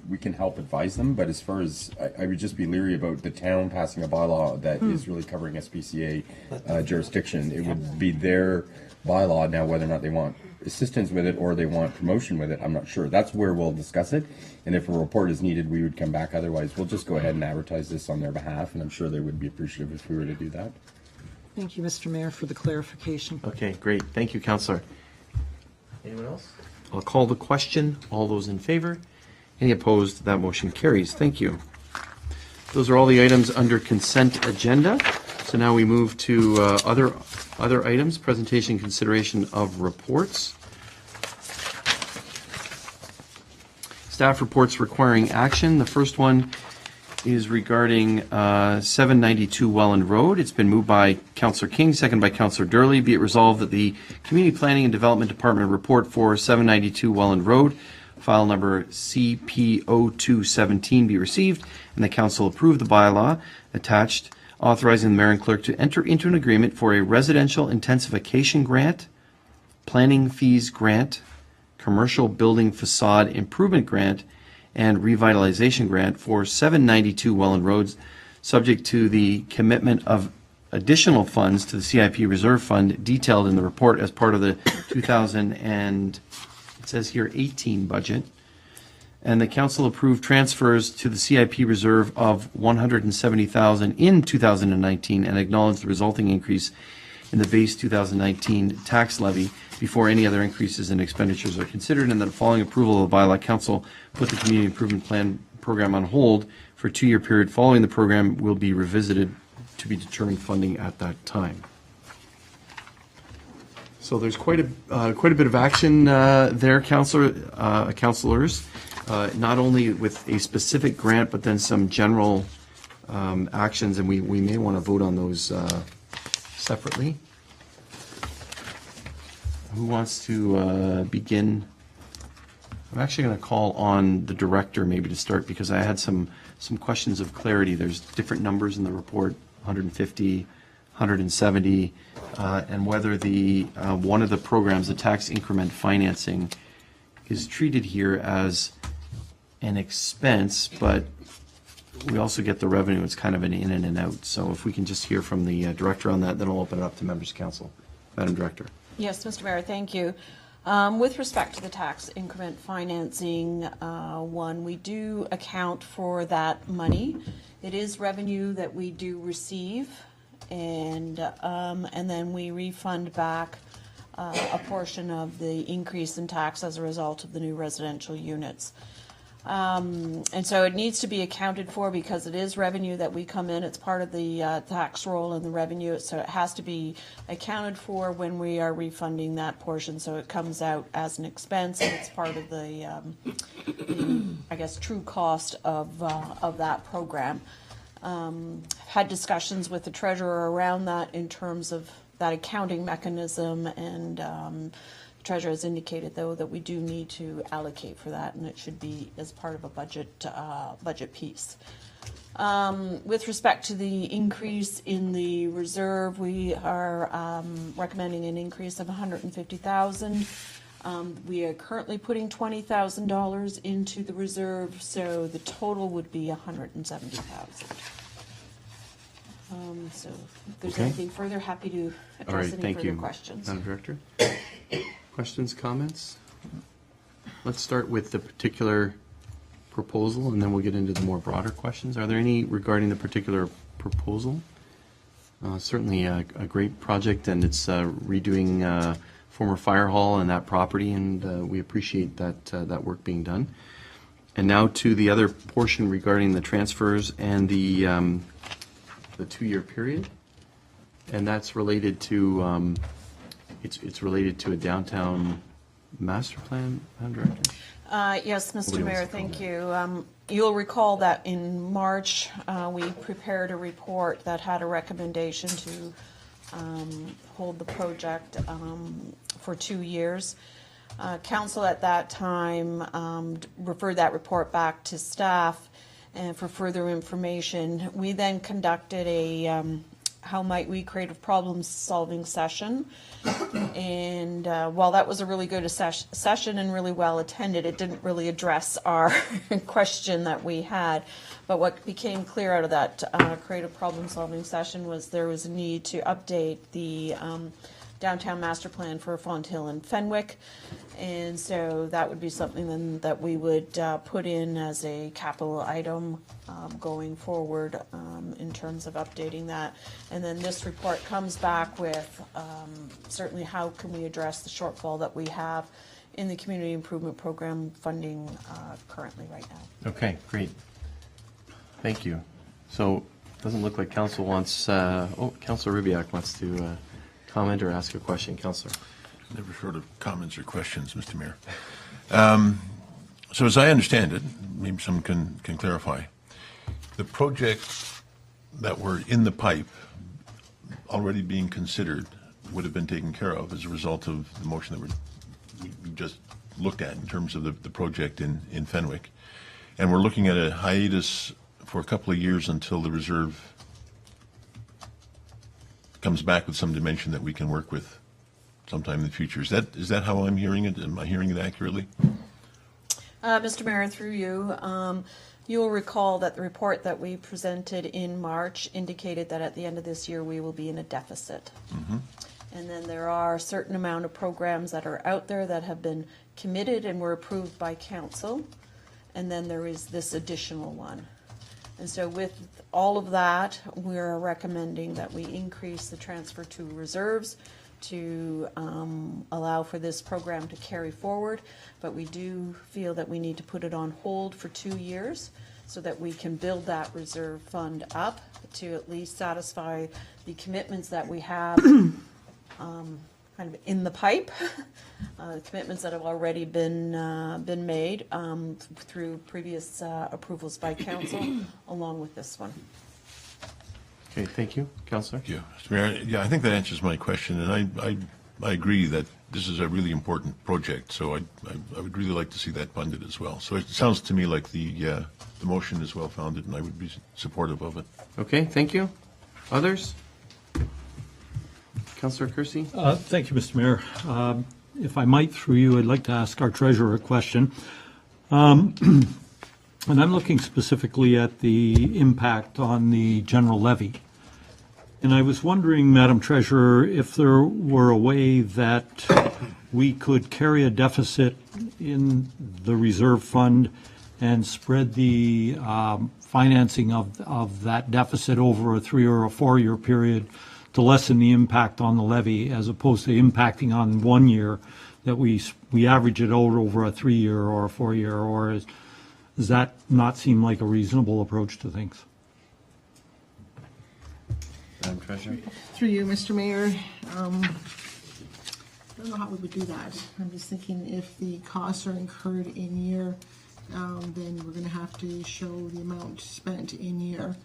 Speaker 15: We can help advise them, but as far as, I would just be leery about the town passing a bylaw that is really covering SPCA jurisdiction. It would be their bylaw now whether or not they want assistance with it or they want promotion with it, I'm not sure. That's where we'll discuss it. And if a report is needed, we would come back. Otherwise, we'll just go ahead and advertise this on their behalf, and I'm sure they would be appreciative if we were to do that.
Speaker 19: Thank you, Mr. Mayor, for the clarification.
Speaker 1: Okay, great. Thank you, Councillor. Anyone else? I'll call the question. All those in favor? Any opposed? That motion carries. Thank you. Those are all the items under consent agenda. So now we move to other items, presentation, consideration of reports. Staff reports requiring action. The first one is regarding 792 Welland Road. It's been moved by Councillor King, second by Councillor Durley. Be it resolved that the Community Planning and Development Department report for 792 Welland Road, file number CP0217, be received, and the Council approve the bylaw attached authorizing the Mayor and Clerk to enter into an agreement for a residential intensification grant, planning fees grant, commercial building facade improvement grant, and revitalization grant for 792 Welland Roads, subject to the commitment of additional funds to the CIP Reserve Fund detailed in the report as part of the 2018 budget. And the Council approved transfers to the CIP Reserve of $170,000 in 2019 and acknowledged the resulting increase in the base 2019 tax levy before any other increases in expenditures are considered, and that following approval of the bylaw, Council put the Community Improvement Plan program on hold for a 2-year period. Following the program will be revisited to be determined funding at that time. So there's quite a bit of action there, councillors. Not only with a specific grant, but then some general actions, and we may want to vote on those separately. Who wants to begin? I'm actually going to call on the director maybe to start, because I had some questions of clarity. There's different numbers in the report, 150, 170, and whether the one of the programs, the tax increment financing, is treated here as an expense, but we also get the revenue. It's kind of an in and an out. So if we can just hear from the director on that, then I'll open it up to members of council. Madam Director.
Speaker 20: Yes, Mr. Mayor, thank you. With respect to the tax increment financing one, we do account for that money. It is revenue that we do receive, and then we refund back a portion of the increase in tax as a result of the new residential units. And so it needs to be accounted for because it is revenue that we come in. It's part of the tax roll and the revenue, so it has to be accounted for when we are refunding that portion. So it comes out as an expense, and it's part of the I guess, true cost of that program. Had discussions with the treasurer around that in terms of that accounting mechanism, and Treasurer has indicated, though, that we do need to allocate for that, and it should be as part of a budget piece. With respect to the increase in the reserve, we are recommending an increase of $150,000. We are currently putting $20,000 into the reserve, so the total would be $170,000. So if there's anything further, happy to address any further questions.
Speaker 1: Madam Director. Questions, comments? Let's start with the particular proposal, and then we'll get into the more broader questions. Are there any regarding the particular proposal? Certainly a great project, and it's redoing former fire hall and that property, and we appreciate that work being done. And now to the other portion regarding the transfers and the 2-year period, and that's related to it's related to a downtown master plan, Madam Director?
Speaker 20: Yes, Mr. Mayor, thank you. You'll recall that in March, we prepared a report that had a recommendation to hold the project for 2 years. Council at that time referred that report back to staff and for further information. We then conducted a how might we creative problem solving session, and while that was a really good session and really well attended, it didn't really address our question that we had. But what became clear out of that creative problem solving session was there was a need to update the downtown master plan for Fonthill and Fenwick. And so that would be something then that we would put in as a capital item going forward in terms of updating that. And then this report comes back with certainly how can we address the shortfall that we have in the community improvement program funding currently right now.
Speaker 1: Okay, great. Thank you. So it doesn't look like council wants, Councilor Rubiak wants to comment or ask a question. Councilor.
Speaker 16: Never short of comments or questions, Mr. Mayor. So as I understand it, maybe someone can clarify, the projects that were in the pipe already being considered would have been taken care of as a result of the motion that we just looked at in terms of the project in Fenwick. And we're looking at a hiatus for a couple of years until the reserve comes back with some dimension that we can work with sometime in the future. Is that how I'm hearing it? Am I hearing it accurately?
Speaker 20: Mr. Mayor, through you, you'll recall that the report that we presented in March indicated that at the end of this year we will be in a deficit.
Speaker 16: Mm-hmm.
Speaker 20: And then there are a certain amount of programs that are out there that have been committed and were approved by council. And then there is this additional one. And so with all of that, we're recommending that we increase the transfer to reserves to allow for this program to carry forward. But we do feel that we need to put it on hold for 2 years so that we can build that reserve fund up to at least satisfy the commitments that we have kind of in the pipe, commitments that have already been made through previous approvals by council, along with this one.
Speaker 1: Okay, thank you. Councillor?
Speaker 16: Yeah, Mr. Mayor, yeah, I think that answers my question, and I agree that this is a really important project, so I would really like to see that funded as well. So it sounds to me like the motion is well-founded, and I would be supportive of it.
Speaker 1: Okay, thank you. Others? Councillor Kersey?
Speaker 17: Thank you, Mr. Mayor. If I might, through you, I'd like to ask our treasurer a question. And I'm looking specifically at the impact on the general levy. And I was wondering, Madam Treasurer, if there were a way that we could carry a deficit in the reserve fund and spread the financing of that deficit over a 3 or a 4 year period to lessen the impact on the levy, as opposed to impacting on 1 year, that we average it out over a 3 year or a 4 year, or does that not seem like a reasonable approach to things?
Speaker 1: Madam Treasurer?
Speaker 21: Through you, Mr. Mayor, I don't know how we would do that. I'm just thinking if the costs are incurred in year, then we're going to have to show the amount spent in year.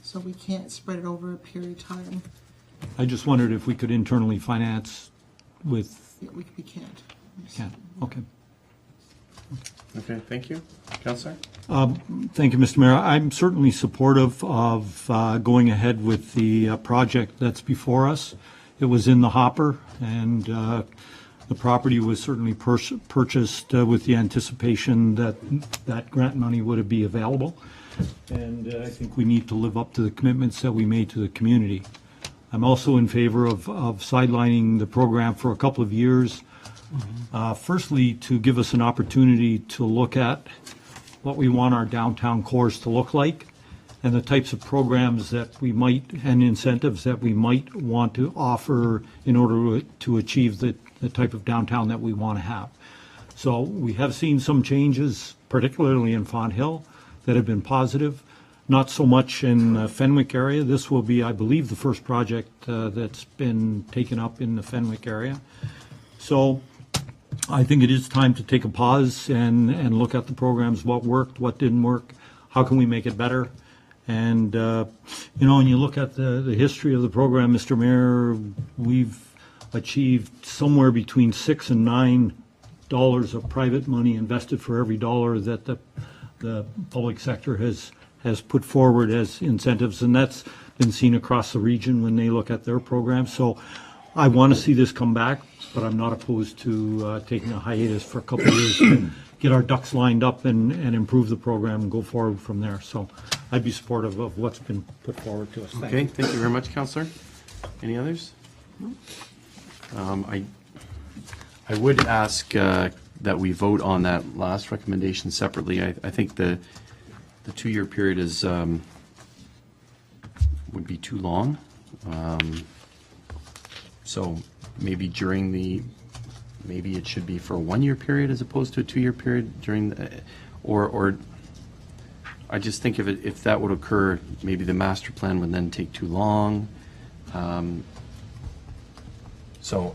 Speaker 21: So we can't spread it over a period of time.
Speaker 17: I just wondered if we could internally finance with...
Speaker 21: Yeah, we can't.
Speaker 17: Can't, okay.
Speaker 1: Okay, thank you. Councillor?
Speaker 17: Thank you, Mr. Mayor. I'm certainly supportive of going ahead with the project that's before us. It was in the hopper, and the property was certainly purchased with the anticipation that that grant money would be available. And I think we need to live up to the commitments that we made to the community. I'm also in favor of sidelining the program for a couple of years. Firstly, to give us an opportunity to look at what we want our downtown cores to look like and the types of programs that we might, and incentives that we might want to offer in order to achieve the type of downtown that we want to have. So we have seen some changes, particularly in Fonthill, that have been positive. Not so much in the Fenwick area. This will be, I believe, the first project that's been taken up in the Fenwick area. So I think it is time to take a pause and look at the programs, what worked, what didn't work, how can we make it better. And, when you look at the history of the program, Mr. Mayor, we've achieved somewhere between $6 and $9 of private money invested for every dollar that the public sector has put forward as incentives, and that's been seen across the region when they look at their programs. So I want to see this come back, but I'm not opposed to taking a hiatus for a couple of years to get our ducks lined up and improve the program and go forward from there. So I'd be supportive of what's been put forward to us.
Speaker 1: Okay, thank you very much, Councillor. Any others? I would ask that we vote on that last recommendation separately. I think the 2-year period is, would be too long. So maybe maybe it should be for a 1-year period as opposed to a 2-year period during, or I just think if that would occur, maybe the master plan would then take too long. So,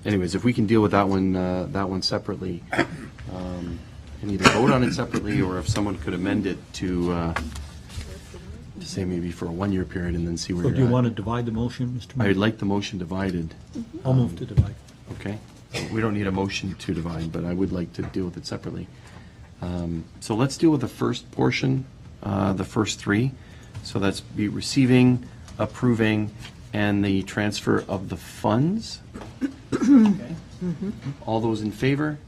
Speaker 1: anyways, if we can deal with that one separately, and either vote on it separately, or if someone could amend it to say maybe for a 1-year period and then see where
Speaker 17: So
Speaker 1: you're
Speaker 17: do you
Speaker 1: at.
Speaker 17: want to divide the motion, Mr. Mayor?
Speaker 1: I'd like the motion divided.
Speaker 17: I'll move to divide.
Speaker 1: Okay. We don't need a motion to divide, but I would like to deal with it separately. So let's deal with the first portion, the first 3. So that's be receiving, approving, and the transfer of the funds. Okay. All those in favor?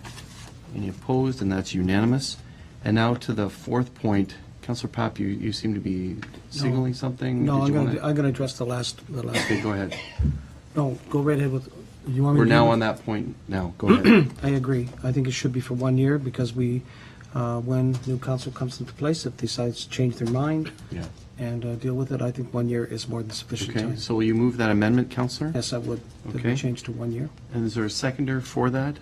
Speaker 1: Any opposed? And that's unanimous. And now to the 4th point. Councillor Papp, you seem to be signaling something?
Speaker 3: No,
Speaker 1: Did you
Speaker 3: I'm going to address the last.
Speaker 1: Okay, go ahead.
Speaker 3: No, go right ahead with, you want me
Speaker 1: We're
Speaker 3: to?
Speaker 1: now on that point now. Go ahead.
Speaker 3: I agree. I think it should be for 1 year because when new council comes into place, if they decide to change their mind
Speaker 1: Yeah.
Speaker 3: and deal with it, I think 1 year is more than sufficient
Speaker 1: Okay,
Speaker 3: time.
Speaker 1: so will you move that amendment, Councillor?
Speaker 3: Yes, I would. That we
Speaker 1: Okay.
Speaker 3: change to 1 year.
Speaker 1: And is there a seconder for that?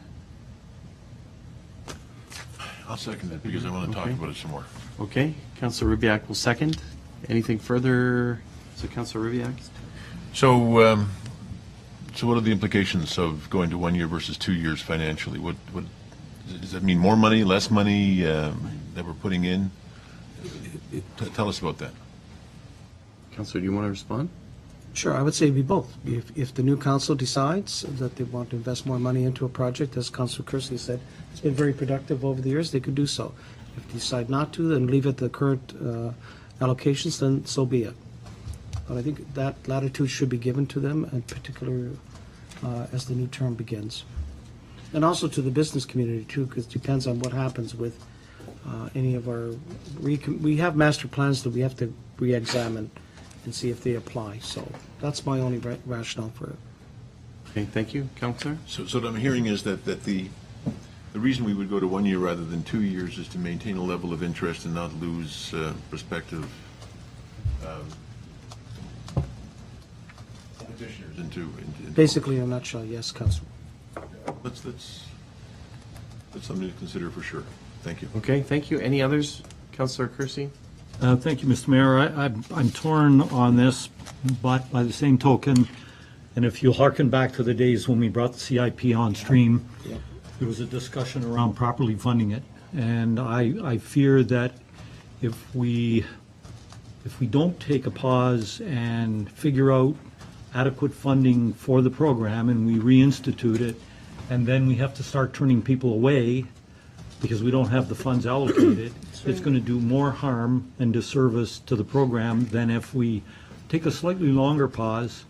Speaker 16: I'll second that because I want to talk
Speaker 1: Okay.
Speaker 16: about it some more.
Speaker 1: Okay, Councillor Ribbiak will second. Anything further? So Councillor Ribbiak?
Speaker 16: So, so what are the implications of going to 1 year versus 2 years financially? What does that mean? More money, less money that we're putting in? Tell us about that.
Speaker 1: Councillor, do you want to respond?
Speaker 3: Sure, I would say it'd be both. If the new council decides that they want to invest more money into a project, as Councillor Kersey said, it's been very productive over the years, they could do so. If they decide not to, then leave it the current allocations, then so be it. But I think that latitude should be given to them, in particular as the new term begins. And also to the business community too, because it depends on what happens with any of our, we have master plans that we have to re-examine and see if they apply. So that's my only rationale for it.
Speaker 1: Okay, thank you. Councillor?
Speaker 16: So what I'm hearing is that the reason we would go to 1 year rather than 2 years is to maintain a level of interest and not lose prospective petitioners into
Speaker 3: Basically, in a nutshell, yes, Councillor.
Speaker 16: That's something to consider for sure. Thank you.
Speaker 1: Okay, thank you. Any others? Councillor Kersey?
Speaker 17: Thank you, Mr. Mayor. I'm torn on this, but by the same token, and if you'll hearken back to the days when we brought the CIP on stream, there was a discussion around properly funding it. And I fear that if we don't take a pause and figure out adequate funding for the program and we reinstitute it, and then we have to start turning people away because we don't have the funds allocated, it's going to do more harm and disservice to the program than if we take a slightly longer pause,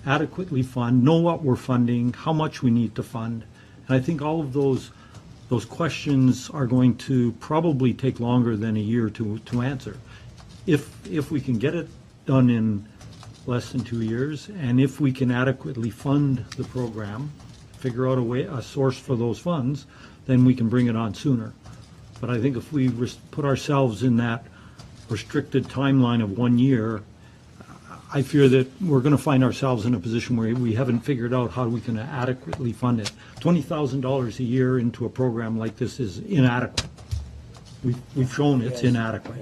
Speaker 17: adequately fund, know what we're funding, how much we need to fund. And I think all of those questions are going to probably take longer than a year to answer. If we can get it done in less than 2 years, and if we can adequately fund the program, figure out a source for those funds, then we can bring it on sooner. But I think if we put ourselves in that restricted timeline of 1 year, I fear that we're going to find ourselves in a position where we haven't figured out how we can adequately fund it. $20,000 a year into a program like this is inadequate. We've shown it's inadequate.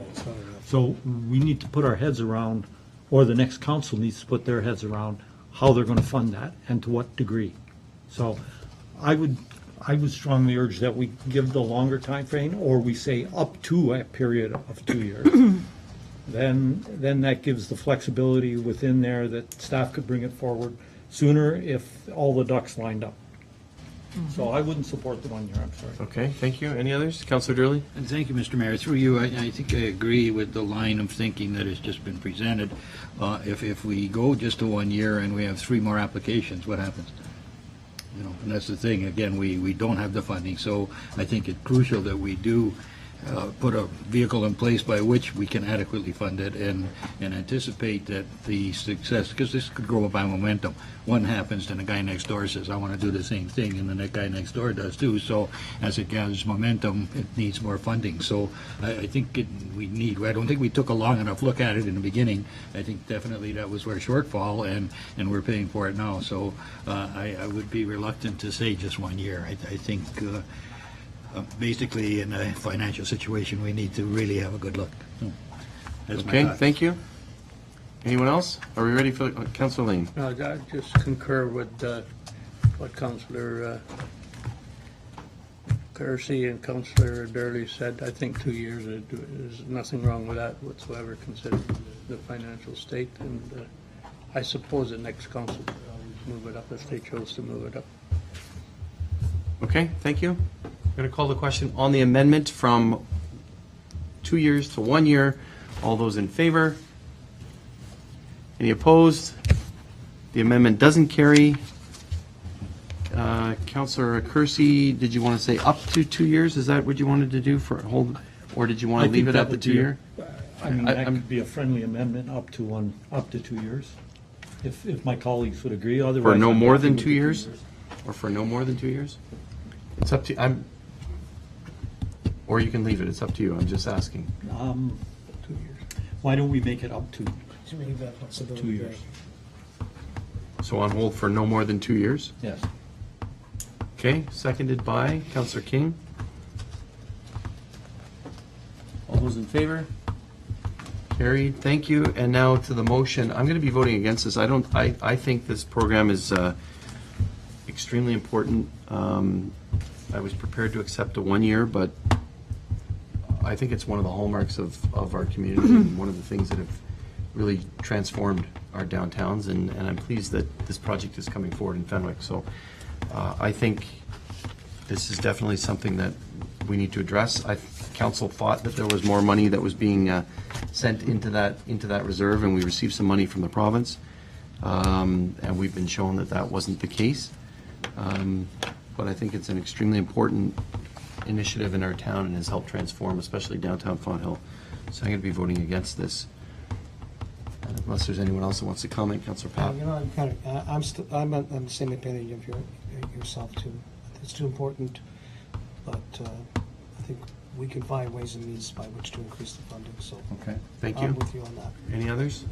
Speaker 17: So we need to put our heads around, or the next council needs to put their heads around how they're going to fund that and to what degree. So I would strongly urge that we give the longer time frame, or we say up to a period of 2 years. Then that gives the flexibility within there that staff could bring it forward sooner if all the ducks lined up. So I wouldn't support the 1 year, I'm sorry.
Speaker 1: Okay, thank you. Any others? Councillor Durley?
Speaker 18: And thank you, Mr. Mayor. Through you, I think I agree with the line of thinking that has just been presented. If we go just to 1 year and we have 3 more applications, what happens? You know, and that's the thing. Again, we don't have the funding, so I think it's crucial that we do put a vehicle in place by which we can adequately fund it and anticipate that the success, because this could grow by momentum. One happens, then the guy next door says, I want to do the same thing, and then that guy next door does too. So as it gathers momentum, it needs more funding. So I think I don't think we took a long enough look at it in the beginning. I think definitely that was our shortfall, and we're paying for it now. So I would be reluctant to say just 1 year. I think basically, in a financial situation, we need to really have a good look. That's my
Speaker 1: Okay,
Speaker 18: thought.
Speaker 1: thank you. Anyone else? Are we ready for Councillor Lane?
Speaker 6: No, I just concur with what Councillor Kersey and Councillor Durley said. I think 2 years, there's nothing wrong with that whatsoever, considering the financial state. And I suppose the next council would always move it up if they chose to move it up.
Speaker 1: Okay, thank you. I'm going to call the question on the amendment from 2 years to 1 year. All those in favor? Any opposed? The amendment doesn't carry. Councillor Kersey, did you want to say up to 2 years? Is that what you wanted to do for hold, or did you want to leave it at the 2 year?
Speaker 17: I mean, that could be a friendly amendment up to 2 years, if my colleagues would agree. Otherwise,
Speaker 1: For no
Speaker 17: I'm
Speaker 1: more
Speaker 17: happy
Speaker 1: than
Speaker 17: with
Speaker 1: 2
Speaker 17: the
Speaker 1: years? Or for no more than 2 years? It's up to, or you can leave it, it's up to you, I'm just asking.
Speaker 17: 2 years. Why don't we make it up to 2 years?
Speaker 1: So on hold for no more than 2 years?
Speaker 17: Yes.
Speaker 1: Okay, seconded by Councillor King. All those in favor? Carried, thank you. And now to the motion. I'm going to be voting against this. I think this program is extremely important. I was prepared to accept a 1 year, but I think it's one of the hallmarks of our community and one of the things that have really transformed our downtowns, and I'm pleased that this project is coming forward in Fenwick. So I think this is definitely something that we need to address. Council thought that there was more money that was being sent into that reserve, and we received some money from the province, and we've been shown that that wasn't the case. But I think it's an extremely important initiative in our town and has helped transform, especially downtown Fonthill. So I'm going to be voting against this. Unless there's anyone else that wants to comment, Councillor Papp.
Speaker 3: I'm on the same opinion of yourself too. It's too important, but I think we can find ways and means by which to increase the funding. So
Speaker 1: okay, thank you.
Speaker 3: I'm with you on that.
Speaker 1: Any others?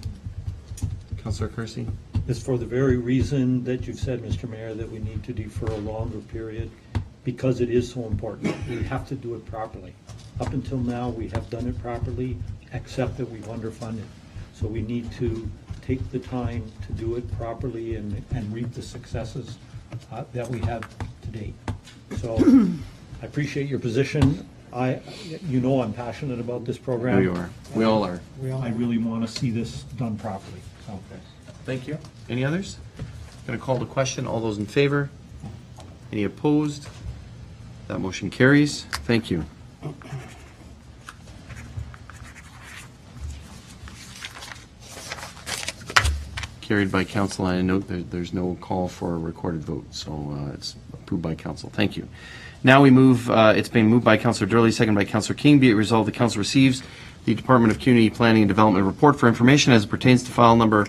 Speaker 1: Councillor Kersey?
Speaker 17: It's for the very reason that you've said, Mr. Mayor, that we need to defer a longer period because it is so important. We have to do it properly. Up until now, we have done it properly, except that we've underfunded. So we need to take the time to do it properly and reap the successes that we have to date. So I appreciate your position. You know I'm passionate about this program.
Speaker 1: We are. We all are.
Speaker 17: I really want to see this done properly. So.
Speaker 1: Thank you. Any others? Going to call the question. All those in favor? Any opposed? That motion carries. Thank you. Carried by council. And I note that there's no call for a recorded vote, so it's approved by council. Thank you. Now we move, it's been moved by Councillor Durley, second by Councillor King. Be it resolved, the council receives the Department of Community Planning and Development report for information as it pertains to file number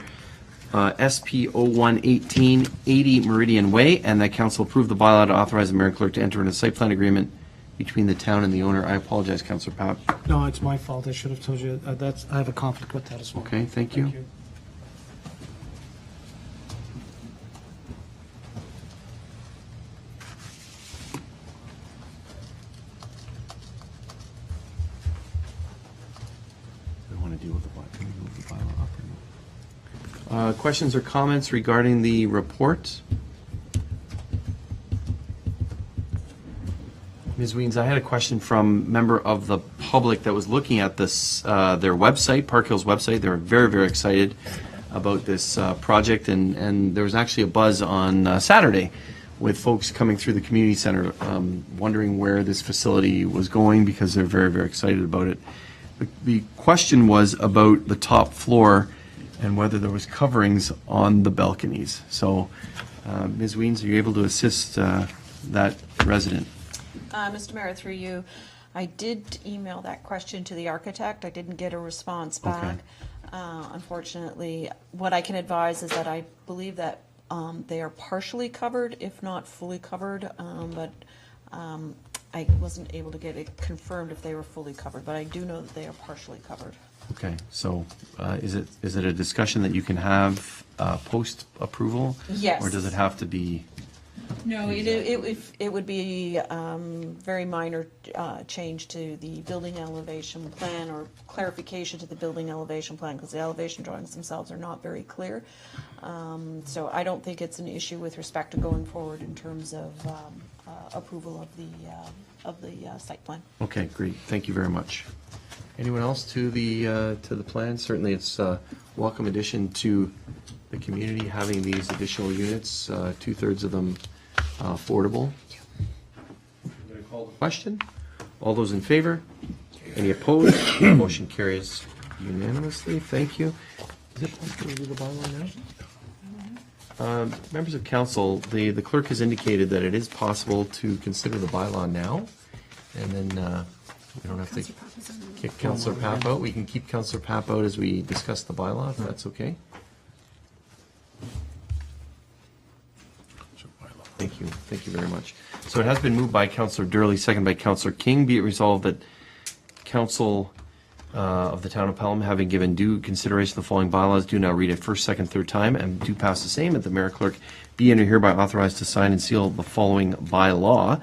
Speaker 1: SP 0118 80 Meridian Way, and that council approve the bylaw to authorize the mayor and clerk to enter into a site plan agreement between the town and the owner. I apologize, Councillor Papp.
Speaker 3: No, it's my fault. I should have told you. I have a conflict with that as well.
Speaker 1: Okay, thank you. Questions or comments regarding the report? Ms. Weens, I had a question from a member of the public that was looking at this, their website, Park Hill's website. They were very, very excited about this project, and there was actually a buzz on Saturday with folks coming through the community center wondering where this facility was going because they're very, very excited about it. The question was about the top floor and whether there was coverings on the balconies. So, Ms. Weens, are you able to assist that resident?
Speaker 20: Mr. Mayor, through you, I did email that question to the architect. I didn't get a response back. Unfortunately, what I can advise is that I believe that they are partially covered, if not fully covered, but I wasn't able to get it confirmed if they were fully covered, but I do know that they are partially covered.
Speaker 1: Okay, so is it a discussion that you can have post-approval?
Speaker 20: Yes.
Speaker 1: Or does it have to be?
Speaker 20: No, it would be very minor change to the building elevation plan or clarification to the building elevation plan, because the elevation drawings themselves are not very clear. So I don't think it's an issue with respect to going forward in terms of approval of the site plan.
Speaker 1: Okay, great. Thank you very much. Anyone else to the plan? Certainly, it's a welcome addition to the community, having these additional units, 2/3 of them affordable. I'm going to call the question. All those in favor? Any opposed? Motion carries unanimously. Thank you. Is it possible to do the bylaw now? Members of council, the clerk has indicated that it is possible to consider the bylaw now, and then we don't have to kick Councillor Papp out. We can keep Councillor Papp out as we discuss the bylaw, if that's okay. Thank you. Thank you very much. So it has been moved by Councillor Durley, second by Councillor King. Be it resolved that Council of the Town of Pelham, having given due consideration to the following bylaws, do now read it first, second, third time, and do pass the same, that the Mayor Clerk be and are hereby authorized to sign and seal the following bylaw.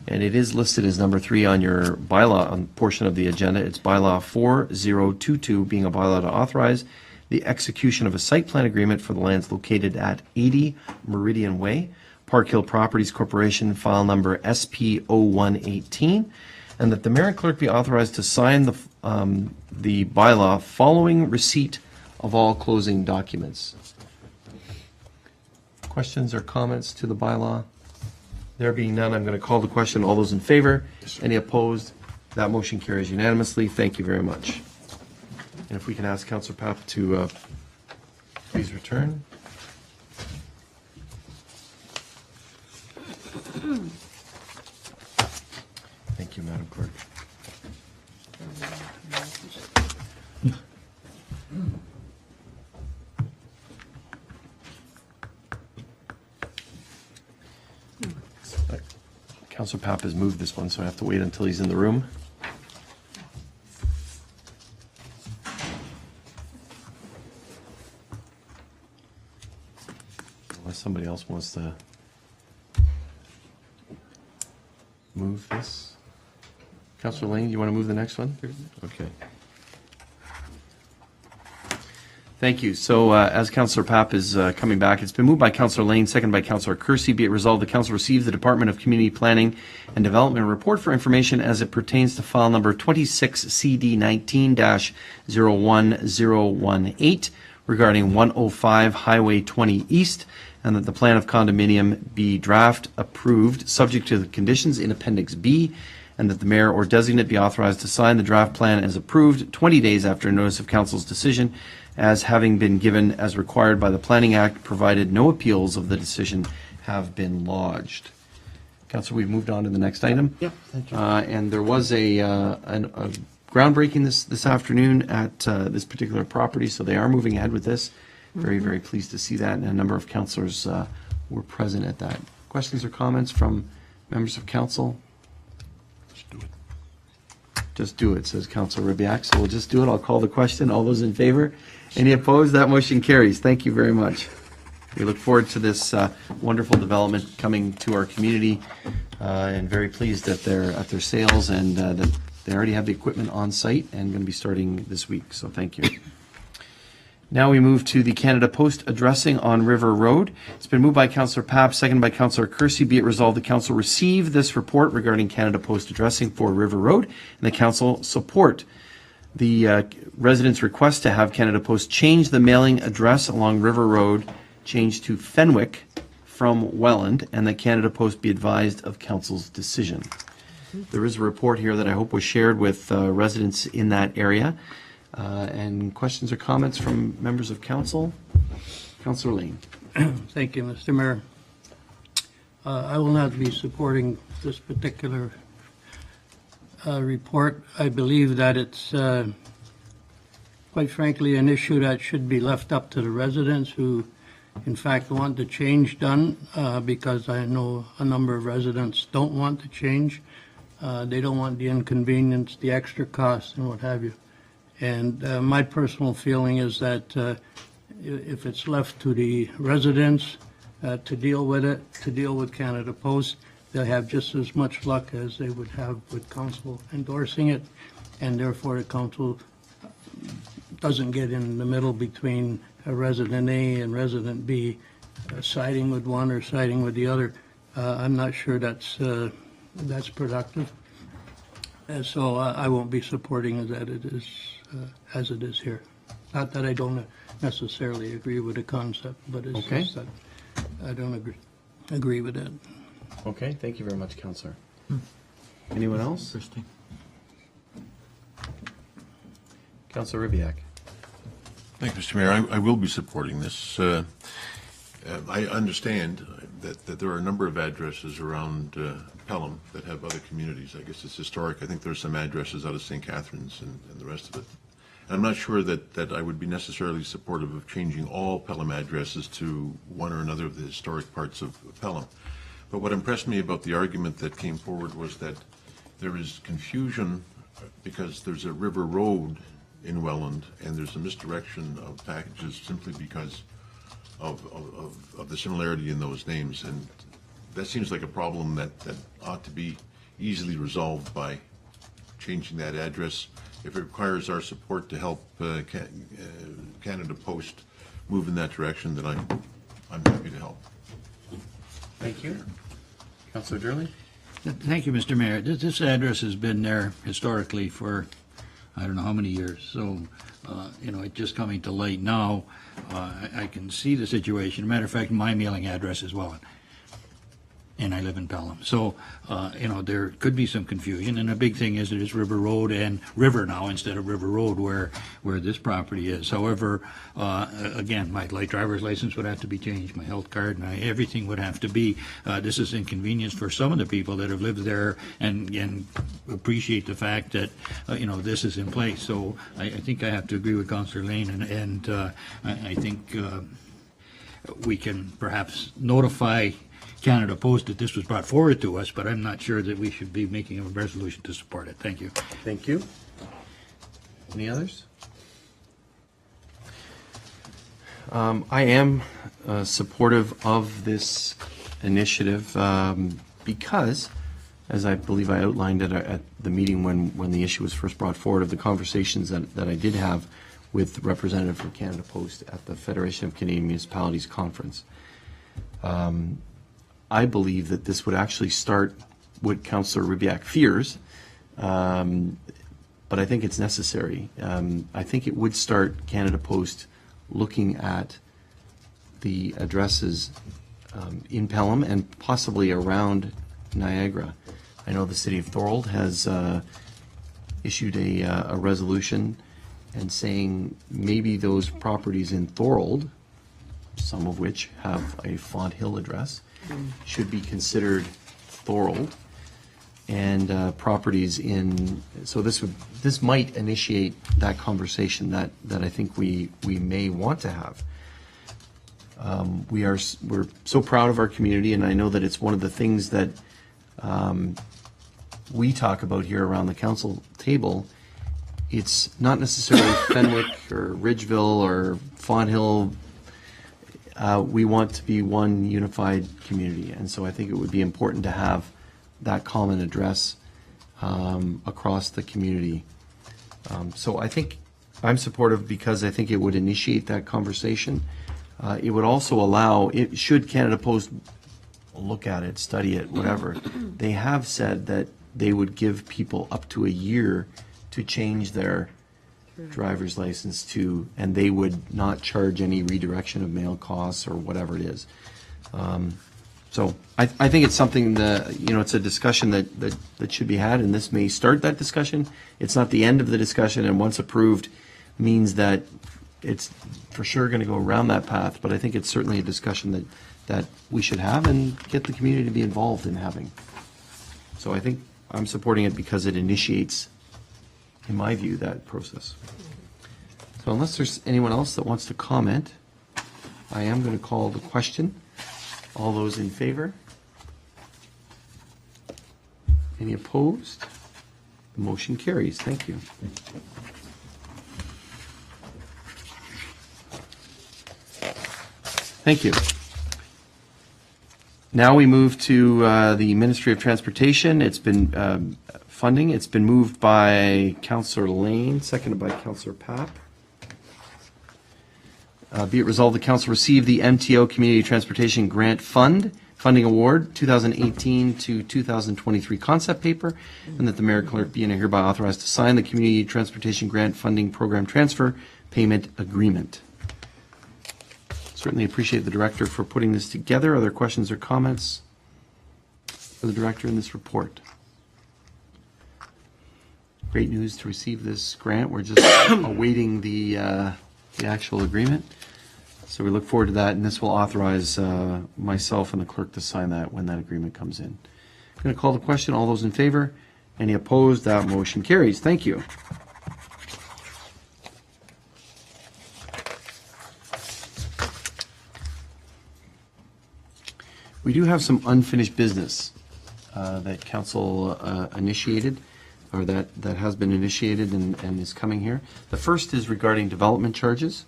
Speaker 1: And it is listed as number 3 on your bylaw portion of the agenda. It's bylaw 4022, being a bylaw to authorize the execution of a site plan agreement for the lands located at 80 Meridian Way, Park Hill Properties Corporation, file number SP0118, and that the Mayor and Clerk be authorized to sign the bylaw following receipt of all closing documents. Questions or comments to the bylaw? There being none, I'm going to call the question. All those in favor? Any opposed? That motion carries unanimously. Thank you very much. And if we can ask Councillor Papp to please return. Thank you, Madam Clerk. Councillor Papp has moved this one, so I have to wait until he's in the room. Unless somebody else wants to move this. Councillor Lane, you want to move the next one? Okay. Thank you. So as Councillor Papp is coming back, it's been moved by Councillor Lane, seconded by Councillor Kersey. Be it resolved, the Council receives the Department of Community Planning and Development report for information as it pertains to file number 26CD19-01018 regarding 105 Highway 20 East, and that the plan of condominium be draft approved subject to the conditions in Appendix B, and that the mayor or designate be authorized to sign the draft plan as approved 20 days after notice of council's decision, as having been given as required by the Planning Act, provided no appeals of the decision have been lodged. Councillor, we've moved on to the next item.
Speaker 3: Yeah, thank you.
Speaker 1: And there was a groundbreaking this afternoon at this particular property, so they are moving ahead with this. Very, very pleased to see that, and a number of councillors were present at that. Questions or comments from members of council? Just do it, says Councillor Rybak. So we'll just do it. I'll call the question. All those in favor? Any opposed? That motion carries. Thank you very much. We look forward to this wonderful development coming to our community, and very pleased at their sales, and that they already have the equipment on site and going to be starting this week. So thank you. Now we move to the Canada Post addressing on River Road. It's been moved by Councillor Papp, seconded by Councillor Kersey. Be it resolved, the Council receive this report regarding Canada Post addressing for River Road, and the Council support the residents' request to have Canada Post change the mailing address along River Road, change to Fenwick from Welland, and that Canada Post be advised of Council's decision. There is a report here that I hope was shared with residents in that area. And questions or comments from members of council? Councillor Lane.
Speaker 6: Thank you, Mr. Mayor. I will not be supporting this particular report. I believe that it's, quite frankly, an issue that should be left up to the residents who, in fact, want the change done, because I know a number of residents don't want the change. They don't want the inconvenience, the extra costs, and what have you. And my personal feeling is that if it's left to the residents to deal with it, to deal with Canada Post, they'll have just as much luck as they would have with council endorsing it, and therefore the council doesn't get in the middle between a resident A and resident B, siding with one or siding with the other. I'm not sure that's productive. And so I won't be supporting it as it is here. Not that I don't necessarily agree with the concept, but it's
Speaker 1: Okay.
Speaker 6: just that I don't agree with it.
Speaker 1: Okay, thank you very much, Councillor. Anyone else?
Speaker 17: Interesting.
Speaker 1: Councillor Ribbiak.
Speaker 16: Thank you, Mr. Mayor. I will be supporting this. I understand that there are a number of addresses around Pelham that have other communities. I guess it's historic. I think there's some addresses out of St. Catharines and the rest of it. I'm not sure that I would be necessarily supportive of changing all Pelham addresses to one or another of the historic parts of Pelham. But what impressed me about the argument that came forward was that there is confusion because there's a river road in Welland and there's a misdirection of packages simply because of the similarity in those names. And that seems like a problem that ought to be easily resolved by changing that address. If it requires our support to help Canada Post move in that direction, then I'm happy to help.
Speaker 1: Thank you. Councillor Durley?
Speaker 18: Thank you, Mr. Mayor. This address has been there historically for I don't know how many years. So, it's just coming to light now. I can see the situation. As a matter of fact, my mailing address is Welland, and I live in Pelham. So, there could be some confusion. And the big thing is that it's River Road and River now instead of River Road where this property is. However, again, my light driver's license would have to be changed, my health card, and everything would have to be. This is inconvenience for some of the people that have lived there and appreciate the fact that, this is in place. So I think I have to agree with Councillor Lane, and I think we can perhaps notify Canada Post that this was brought forward to us, but I'm not sure that we should be making a resolution to support it. Thank you.
Speaker 1: Thank you. Any others? I am supportive of this initiative because, as I believe I outlined at the meeting when the issue was first brought forward, of the conversations that I did have with the representative from Canada Post at the Federation of Canadian Municipalities Conference. I believe that this would actually start what Councillor Ribbiak fears, but I think it's necessary. I think it would start Canada Post looking at the addresses in Pelham and possibly around Niagara. I know the City of Thorold has issued a resolution and saying maybe those properties in Thorold, some of which have a Font Hill address, should be considered Thorold, and properties in, so this might initiate that conversation that I think we may want to have. We're so proud of our community, and I know that it's one of the things that we talk about here around the council table. It's not necessarily Fenwick or Ridgeville or Font Hill. We want to be one unified community, and so I think it would be important to have that common address across the community. So I think I'm supportive because I think it would initiate that conversation. It would also allow, should Canada Post look at it, study it, whatever, they have said that they would give people up to a year to change their driver's license to, and they would not charge any redirection of mail costs or whatever it is. So I think it's something that, it's a discussion that should be had, and this may start that discussion. It's not the end of the discussion, and once approved means that it's for sure going to go around that path, but I think it's certainly a discussion that we should have and get the community to be involved in having. So I think I'm supporting it because it initiates, in my view, that process. So unless there's anyone else that wants to comment, I am going to call the question. All those in favor? Any opposed? The motion carries. Thank you. Thank you. Now we move to the Ministry of Transportation. It's been funding. It's been moved by Councillor Lane, seconded by Councillor Papp. Be it resolved, the council received the MTO Community Transportation Grant Fund Funding Award 2018 to 2023 concept paper, and that the mayor clerk be and hereby authorized to sign the Community Transportation Grant Funding Program Transfer Payment Agreement. Certainly appreciate the director for putting this together. Are there questions or comments for the director in this report? Great news to receive this grant. We're just awaiting the actual agreement. So we look forward to that, and this will authorize myself and the clerk to sign that when that agreement comes in. I'm going to call the question. All those in favor? Any opposed? That motion carries. Thank you. We do have some unfinished business that council initiated, or that has been initiated and is coming here. The first is regarding development charges.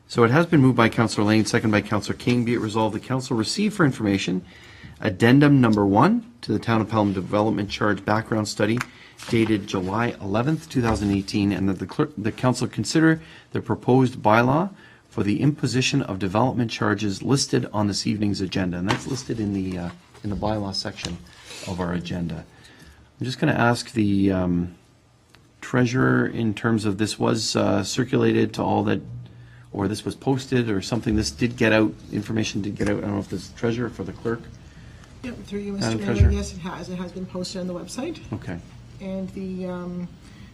Speaker 1: So it has been moved by Councillor Lane, second by Councillor King. Be it resolved, the council received for information addendum number 1 to the Town of Pelham Development Charge Background Study dated July 11th, 2018, and that the council consider the proposed bylaw for the imposition of development charges listed on this evening's agenda. And that's listed in the bylaw section of our agenda. I'm just going to ask the treasurer in terms of this was circulated to all that, or this was posted or something. This did get out, information did get out. I don't know if this treasurer for the clerk.
Speaker 21: Yep, through you,
Speaker 1: Madam
Speaker 21: Mr.
Speaker 1: Treasurer?
Speaker 21: Mayor, yes, it has. It has been posted on the website.
Speaker 1: Okay.
Speaker 21: And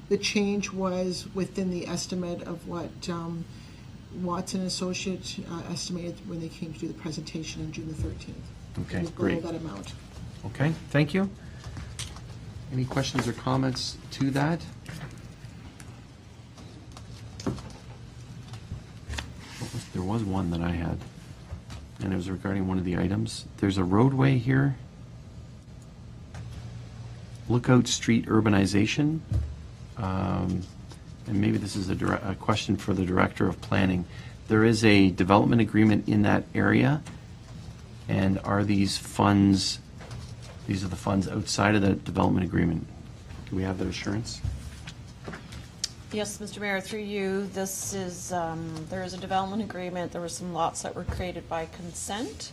Speaker 21: the change was within the estimate of what Watson Associates estimated when they came to do the presentation on June the 13th.
Speaker 1: Okay,
Speaker 21: It was
Speaker 1: great.
Speaker 21: below that amount.
Speaker 1: Okay, thank you. Any questions or comments to that? There was one that I had, and it was regarding one of the items. There's a roadway here. Lookout Street urbanization. And maybe this is a question for the Director of Planning. There is a development agreement in that area, and are these funds, these are the funds outside of the development agreement? Do we have that assurance?
Speaker 20: Yes, Mr. Mayor, through you, this is, there is a development agreement. There were some lots that were created by consent.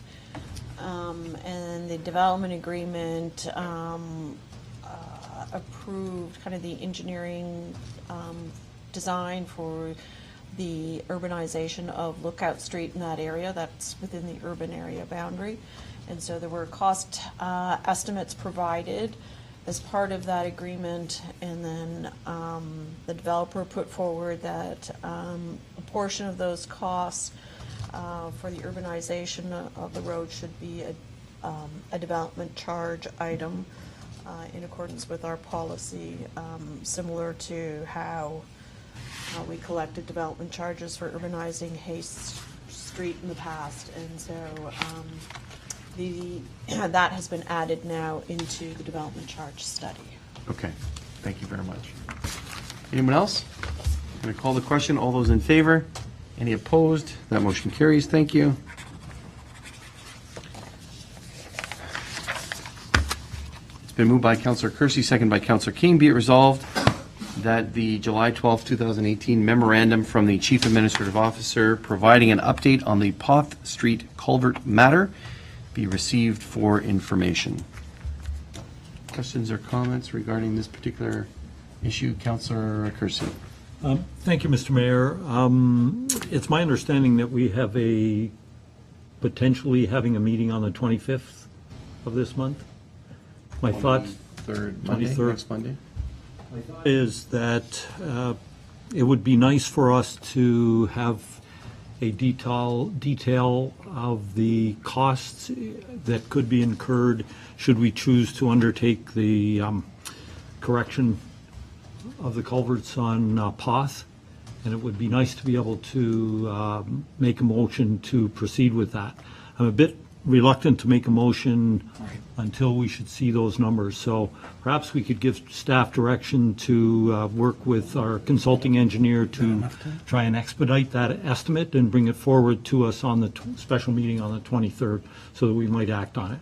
Speaker 20: And the development agreement approved kind of the engineering design for the urbanization of Lookout Street in that area. That's within the urban area boundary. And so there were cost estimates provided as part of that agreement, and then the developer put forward that a portion of those costs for the urbanization of the road should be a development charge item in accordance with our policy, similar to how we collected development charges for urbanizing Hayes Street in the past. And so that has been added now into the development charge study.
Speaker 1: Okay, thank you very much. Anyone else? I'm going to call the question. All those in favor? Any opposed? That motion carries. Thank you. It's been moved by Councillor Kersey, second by Councillor King. Be it resolved that the July 12, 2018 memorandum from the Chief Administrative Officer providing an update on the Poth Street culvert matter be received for information. Questions or comments regarding this particular issue? Councillor Kersey.
Speaker 17: Thank you, Mr. Mayor. It's my understanding that we have potentially having a meeting on the 25th of this month. My thought,
Speaker 1: 23rd, Monday,
Speaker 17: 23rd.
Speaker 1: next Monday.
Speaker 17: My thought is that it would be nice for us to have a detail of the costs that could be incurred should we choose to undertake the correction of the culverts on Poth, and it would be nice to be able to make a motion to proceed with that. I'm a bit reluctant to make a motion until we should see those numbers. So perhaps we could give staff direction to work with our consulting engineer to try and expedite that estimate and bring it forward to us on the special meeting on the 23rd so that we might act on it.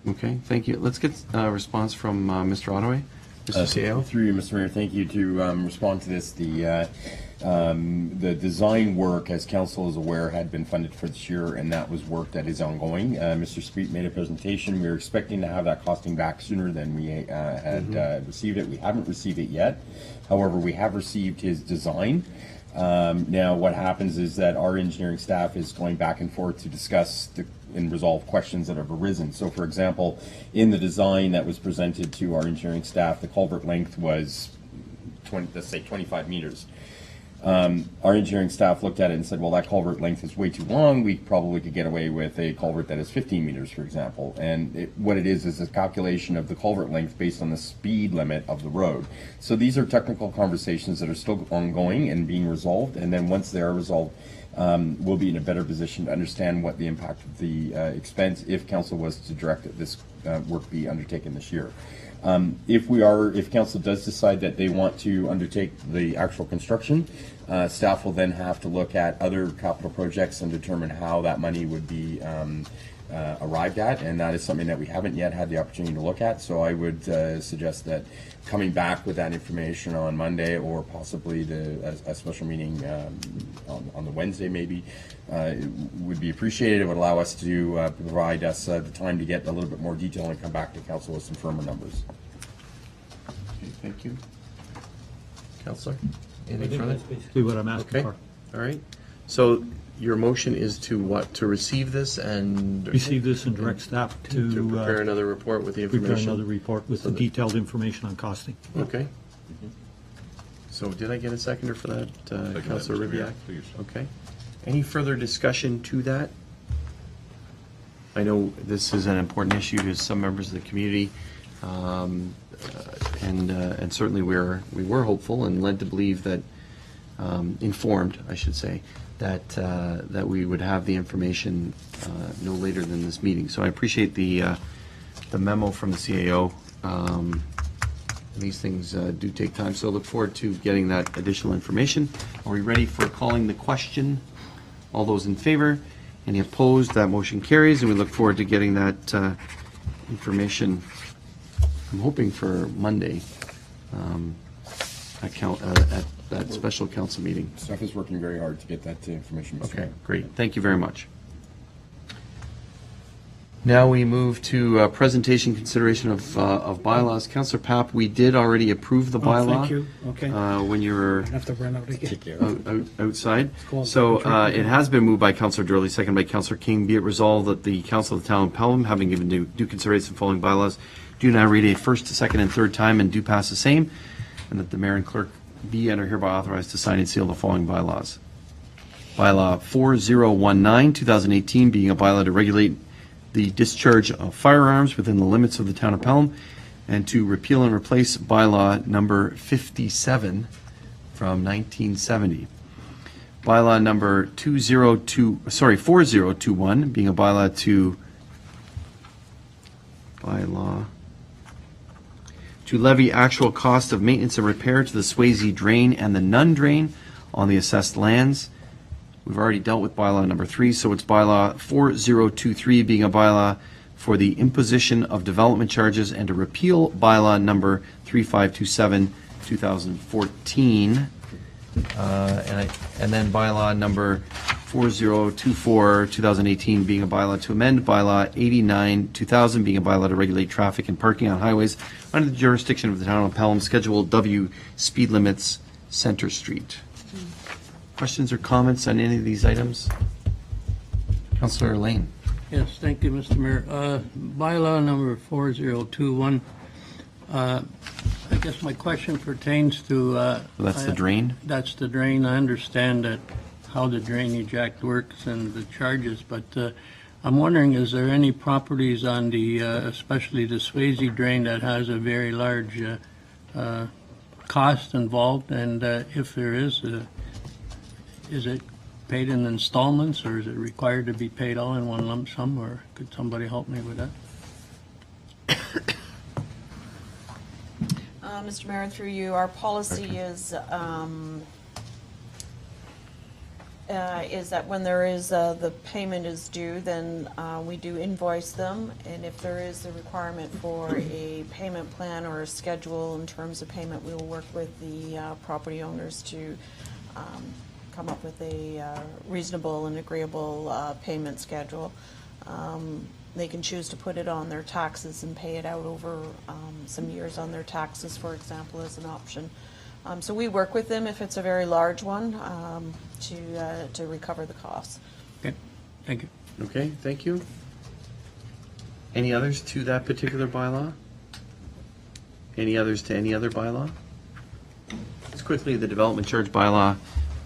Speaker 1: Okay, thank you. Let's get a response from Mr. Ottaway. Mr. CAO?
Speaker 15: Through you, Mr. Mayor, thank you to respond to this. The design work, as council is aware, had been funded for this year, and that was work that is ongoing. Mr. Speet made a presentation. We were expecting to have that costing back sooner than we had received it. We haven't received it yet. However, we have received his design. Now, what happens is that our engineering staff is going back and forth to discuss and resolve questions that have arisen. So, for example, in the design that was presented to our engineering staff, the culvert length was 25 meters. Our engineering staff looked at it and said, well, that culvert length is way too long. We probably could get away with a culvert that is 15 meters, for example. And what it is a calculation of the culvert length based on the speed limit of the road. So these are technical conversations that are still ongoing and being resolved. And then once they are resolved, we'll be in a better position to understand what the impact of the expense, if council was to direct that this work be undertaken this year. If council does decide that they want to undertake the actual construction, staff will then have to look at other capital projects and determine how that money would be arrived at, and that is something that we haven't yet had the opportunity to look at. So I would suggest that coming back with that information on Monday, or possibly a special meeting on the Wednesday maybe, would be appreciated. It would allow us to provide us the time to get a little bit more detail and come back to council with some firmer numbers.
Speaker 1: Okay, thank you. Councillor, anything further?
Speaker 17: That's basically what I'm asking for.
Speaker 1: All right. So your motion is to what? To receive this and
Speaker 17: Receive this and direct staff to
Speaker 1: prepare another report with the information.
Speaker 17: prepare another report with the detailed information on costing.
Speaker 1: Okay. So did I get a seconder for that, Councillor
Speaker 16: Mr. Mayor,
Speaker 1: Ribiak?
Speaker 16: please.
Speaker 1: Okay. Any further discussion to that? I know this is an important issue to some members of the community, and certainly we were hopeful and led to believe that, informed, I should say, that we would have the information no later than this meeting. So I appreciate the memo from the CAO. These things do take time, so I look forward to getting that additional information. Are we ready for calling the question? All those in favor? Any opposed? That motion carries, and we look forward to getting that information. I'm hoping for Monday at that special council meeting.
Speaker 15: Staff is working very hard to get that information. Mr.
Speaker 1: Okay,
Speaker 15: Mayor.
Speaker 1: great. Thank you very much. Now we move to presentation consideration of bylaws. Councillor Papp, we did already approve the bylaw.
Speaker 3: Thank you. Okay.
Speaker 1: When you were
Speaker 3: I have to run out again.
Speaker 1: outside.
Speaker 3: Cool.
Speaker 1: So it has been moved by Councillor Durley, second by Councillor King. Be it resolved that the Council of the Town of Pelham, having given due consideration to the following bylaws, do now read a first, second, and third time and do pass the same, and that the mayor and clerk be and are hereby authorized to sign and seal the following bylaws. Bylaw 4019, 2018, being a bylaw to regulate the discharge of firearms within the limits of the town of Pelham, and to repeal and replace bylaw number 57 from 1970. Bylaw number 4021, being a bylaw to levy actual cost of maintenance and repair to the Swayze drain and the Nun drain on the assessed lands. We've already dealt with bylaw number 3, so it's bylaw 4023, being a bylaw for the imposition of development charges, and to repeal bylaw number 3527, 2014. And then bylaw number 4024, 2018, being a bylaw to amend bylaw 89, 2000, being a bylaw to regulate traffic and parking on highways under the jurisdiction of the town of Pelham, Schedule W, speed limits, Center Street. Questions or comments on any of these items? Councillor Lane.
Speaker 6: Yes, thank you, Mr. Mayor. Bylaw number 4021. I guess my question pertains to...
Speaker 1: That's the drain?
Speaker 6: That's the drain. I understand that how the Drainage Act works and the charges, but I'm wondering, is there any properties on the, especially the Swayze drain, that has a very large cost involved? And if there is it paid in installments, or is it required to be paid all in one lump sum, or could somebody help me with that?
Speaker 20: Mr. Mayor, through you, our policy is that when there is, the payment is due, then we do invoice them, and if there is a requirement for a payment plan or a schedule in terms of payment, we will work with the property owners to come up with a reasonable and agreeable payment schedule. They can choose to put it on their taxes and pay it out over some years on their taxes, for example, as an option. So we work with them if it's a very large one to recover the costs.
Speaker 6: Okay, thank you.
Speaker 1: Okay, thank you. Any others to that particular bylaw? Any others to any other bylaw? Just quickly, the development charge bylaw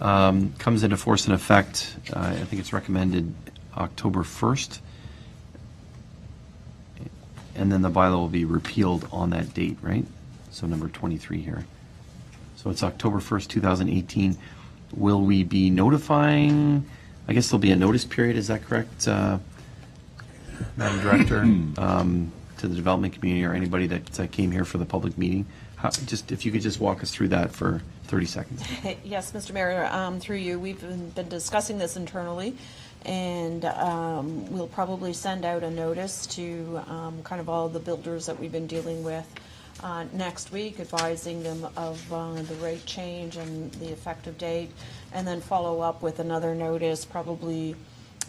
Speaker 1: comes into force and effect, I think it's recommended October 1st. And then the bylaw will be repealed on that date, right? So number 23 here. So it's October 1st, 2018. Will we be notifying, I guess there'll be a notice period, is that correct, Madam Director, to the development community or anybody that came here for the public meeting? Just if you could just walk us through that for 30 seconds.
Speaker 20: Yes, Mr. Mayor, through you, we've been discussing this internally, and we'll probably send out a notice to kind of all the builders that we've been dealing with next week, advising them of the rate change and the effective date, and then follow up with another notice probably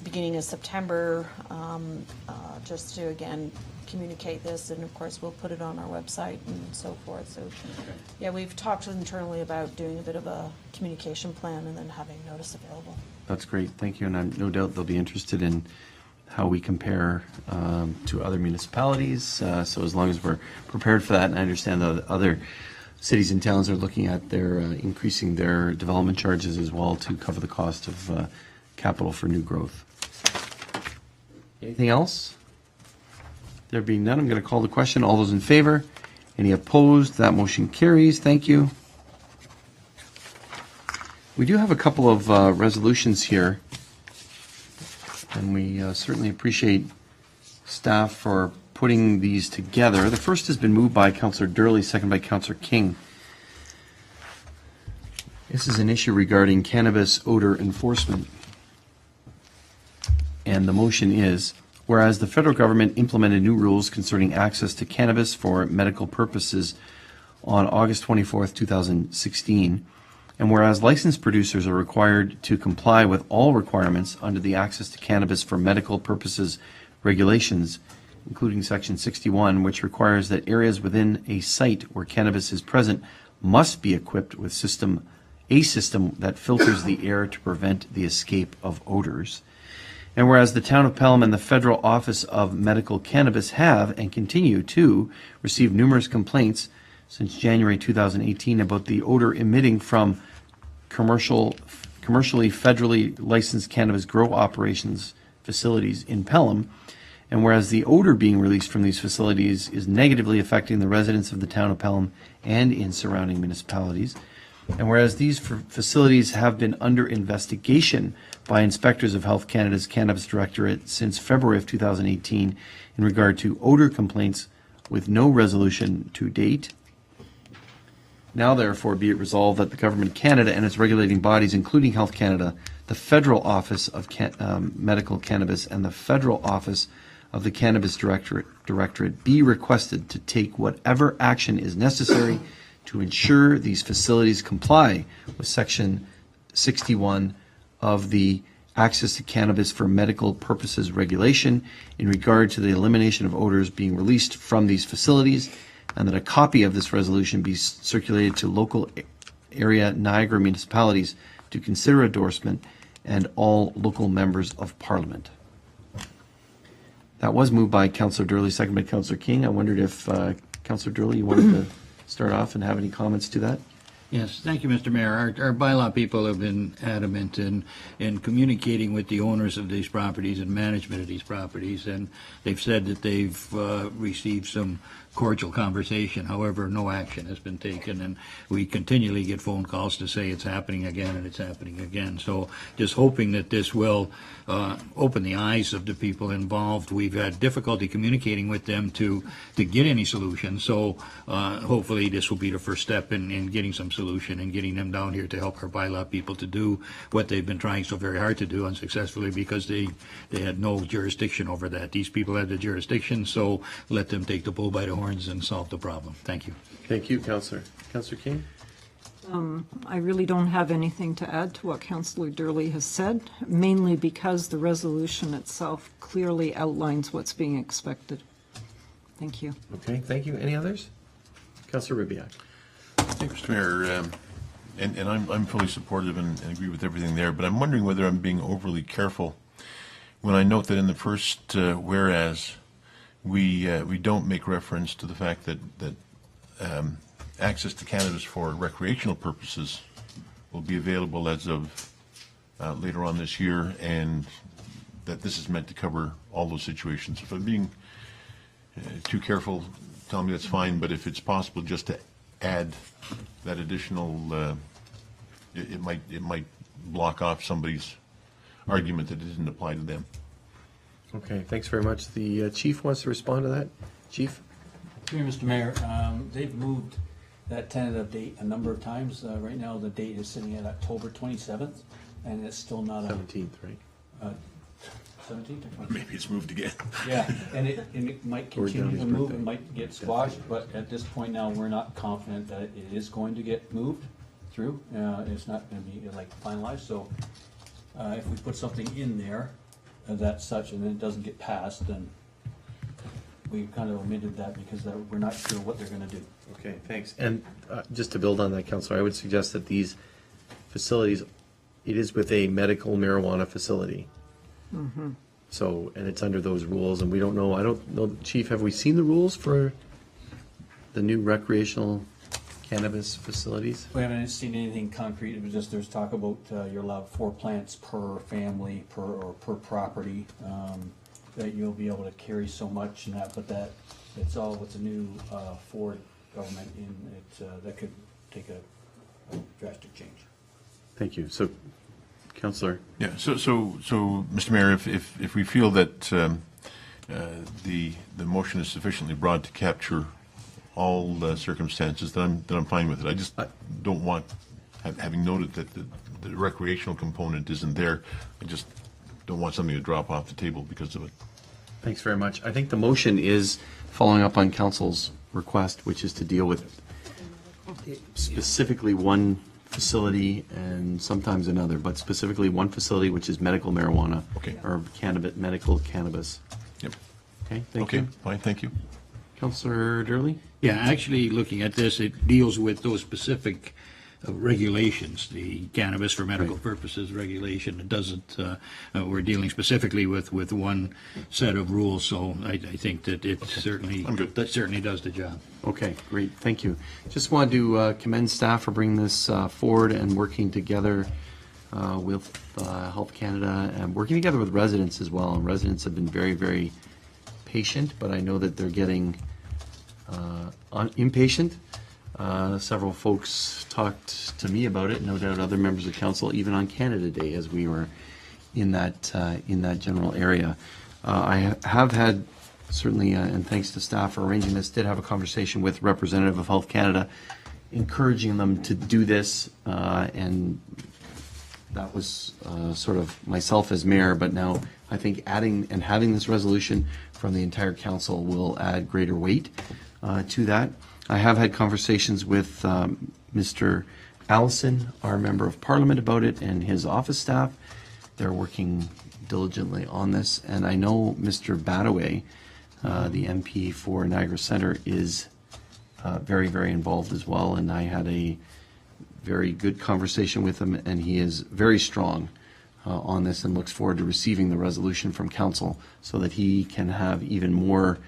Speaker 20: beginning of September, just to, again, communicate this, and of course we'll put it on our website and so forth. So yeah, we've talked internally about doing a bit of a communication plan and then having notice available.
Speaker 1: That's great, thank you, and I'm no doubt they'll be interested in how we compare to other municipalities, so as long as we're prepared for that, and I understand that other cities and towns are looking at their increasing their development charges as well to cover the cost of capital for new growth. Anything else? There being none, I'm going to call the question. All those in favor? Any opposed? That motion carries. Thank you. We do have a couple of resolutions here, and we certainly appreciate staff for putting these together. The first has been moved by Councillor Durley, second by Councillor King. This is an issue regarding cannabis odor enforcement. And the motion is, whereas the federal government implemented new rules concerning access to cannabis for medical purposes on August 24th, 2016, and whereas licensed producers are required to comply with all requirements under the Access to Cannabis for Medical Purposes regulations, including Section 61, which requires that areas within a site where cannabis is present must be equipped with a system that filters the air to prevent the escape of odors. And whereas the Town of Pelham and the Federal Office of Medical Cannabis have and continue to receive numerous complaints since January 2018 about the odor emitting from commercially federally licensed cannabis grow operations facilities in Pelham, and whereas the odor being released from these facilities is negatively affecting the residents of the Town of Pelham and in surrounding municipalities, and whereas these facilities have been under investigation by inspectors of Health Canada's Cannabis Directorate since February of 2018 in regard to odor complaints with no resolution to date. Now, therefore, be it resolved that the Government of Canada and its regulating bodies, including Health Canada, the Federal Office of Medical Cannabis, and the Federal Office of the Cannabis Directorate be requested to take whatever action is necessary to ensure these facilities comply with Section 61 of the Access to Cannabis for Medical Purposes regulation in regard to the elimination of odors being released from these facilities, and that a copy of this resolution be circulated to local area Niagara municipalities to consider endorsement and all local members of Parliament. That was moved by Councillor Durley, second by Councillor King. I wondered if Councillor Durley, you wanted to start off and have any comments to that?
Speaker 18: Yes, thank you, Mr. Mayor. Our bylaw people have been adamant in communicating with the owners of these properties and management of these properties, and they've said that they've received some cordial conversation. However, no action has been taken, and we continually get phone calls to say it's happening again and it's happening again. So just hoping that this will open the eyes of the people involved. We've had difficulty communicating with them to get any solution. So hopefully this will be the first step in getting some solution and getting them down here to help our bylaw people to do what they've been trying so very hard to do unsuccessfully, because they had no jurisdiction over that. These people had the jurisdiction, so let them take the bull by the horns and solve the problem. Thank you.
Speaker 1: Thank you, Councillor. Councillor King?
Speaker 19: I really don't have anything to add to what Councillor Durley has said, mainly because the resolution itself clearly outlines what's being expected. Thank you.
Speaker 1: Okay, thank you. Any others? Councillor Ribbiak.
Speaker 16: Thank you, Mr. Mayor. And I'm fully supportive and agree with everything there, but I'm wondering whether I'm being overly careful when I note that in the first whereas we don't make reference to the fact that access to cannabis for recreational purposes will be available as of later on this year, and that this is meant to cover all those situations. If I'm being too careful, tell me that's fine, but if it's possible just to add that additional, it might block off somebody's argument that it didn't apply to them.
Speaker 1: Okay, thanks very much. The chief wants to respond to that. Chief?
Speaker 5: Through you, Mr. Mayor, they've moved that tentative date a number of times. Right now, the date is sitting at October 27th, and it's still not
Speaker 1: 17th, right?
Speaker 5: 17th or 20th?
Speaker 16: Maybe it's moved again.
Speaker 5: Yeah, and it might continue to move, it might get squashed, but at this point now, we're not confident that it is going to get moved through. It's not going to be like finalized, so if we put something in there that's such and then it doesn't get passed, then we kind of omitted that because we're not sure what they're going to do.
Speaker 1: Okay, thanks. And just to build on that, Councillor, I would suggest that these facilities, it is with a medical marijuana facility.
Speaker 19: Mm-hmm.
Speaker 1: So, and it's under those rules, and we don't know, I don't know, Chief, have we seen the rules for the new recreational cannabis facilities?
Speaker 5: We haven't seen anything concrete. It was just there's talk about you're allowed 4 plants per family per property, that you'll be able to carry so much and that, but that it's all with the new Ford government in it, that could take a drastic change.
Speaker 1: Thank you. So, Councillor?
Speaker 16: Yeah, so Mr. Mayor, if we feel that the motion is sufficiently broad to capture all circumstances, then I'm fine with it. I just don't want, having noted that the recreational component isn't there, I just don't want something to drop off the table because of it.
Speaker 1: Thanks very much. I think the motion is following up on Council's request, which is to deal with specifically one facility and sometimes another, but specifically one facility, which is medical marijuana.
Speaker 16: Okay.
Speaker 1: Or medical cannabis.
Speaker 16: Yep.
Speaker 1: Okay, thank you.
Speaker 16: Okay, fine, thank you.
Speaker 1: Councillor Durley?
Speaker 18: Yeah, actually, looking at this, it deals with those specific regulations, the cannabis for medical purposes regulation. It doesn't, we're dealing specifically with one set of rules, so I think that it certainly, that certainly does the job.
Speaker 1: Okay, great, thank you. Just wanted to commend staff for bringing this forward and working together with Health Canada and working together with residents as well. And residents have been very, very patient, but I know that they're getting impatient. Several folks talked to me about it, no doubt other members of council, even on Canada Day as we were in that general area. I have had, certainly, and thanks to staff for arranging this, did have a conversation with representative of Health Canada, encouraging them to do this, and that was sort of myself as mayor, but now I think adding and having this resolution from the entire council will add greater weight to that. I have had conversations with Mr. Allison, our Member of Parliament, about it and his office staff. They're working diligently on this. And I know Mr. Badaway, the MP for Niagara Centre, is very, very involved as well. And I had a very good conversation with him, and he is very strong on this and looks forward to receiving the resolution from council so that he can have even more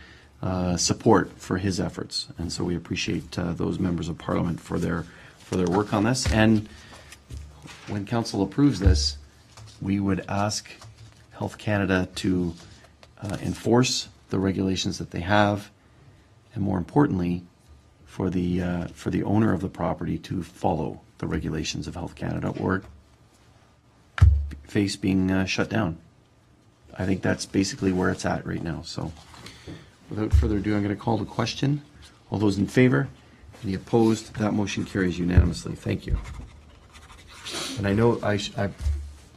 Speaker 1: support for his efforts. And so we appreciate those members of Parliament for their work on this. And when council approves this, we would ask Health Canada to enforce the regulations that they have and more importantly, for the owner of the property to follow the regulations of Health Canada or face being shut down. I think that's basically where it's at right now. So without further ado, I'm going to call the question. All those in favor? Any opposed? That motion carries unanimously. Thank you. And I know,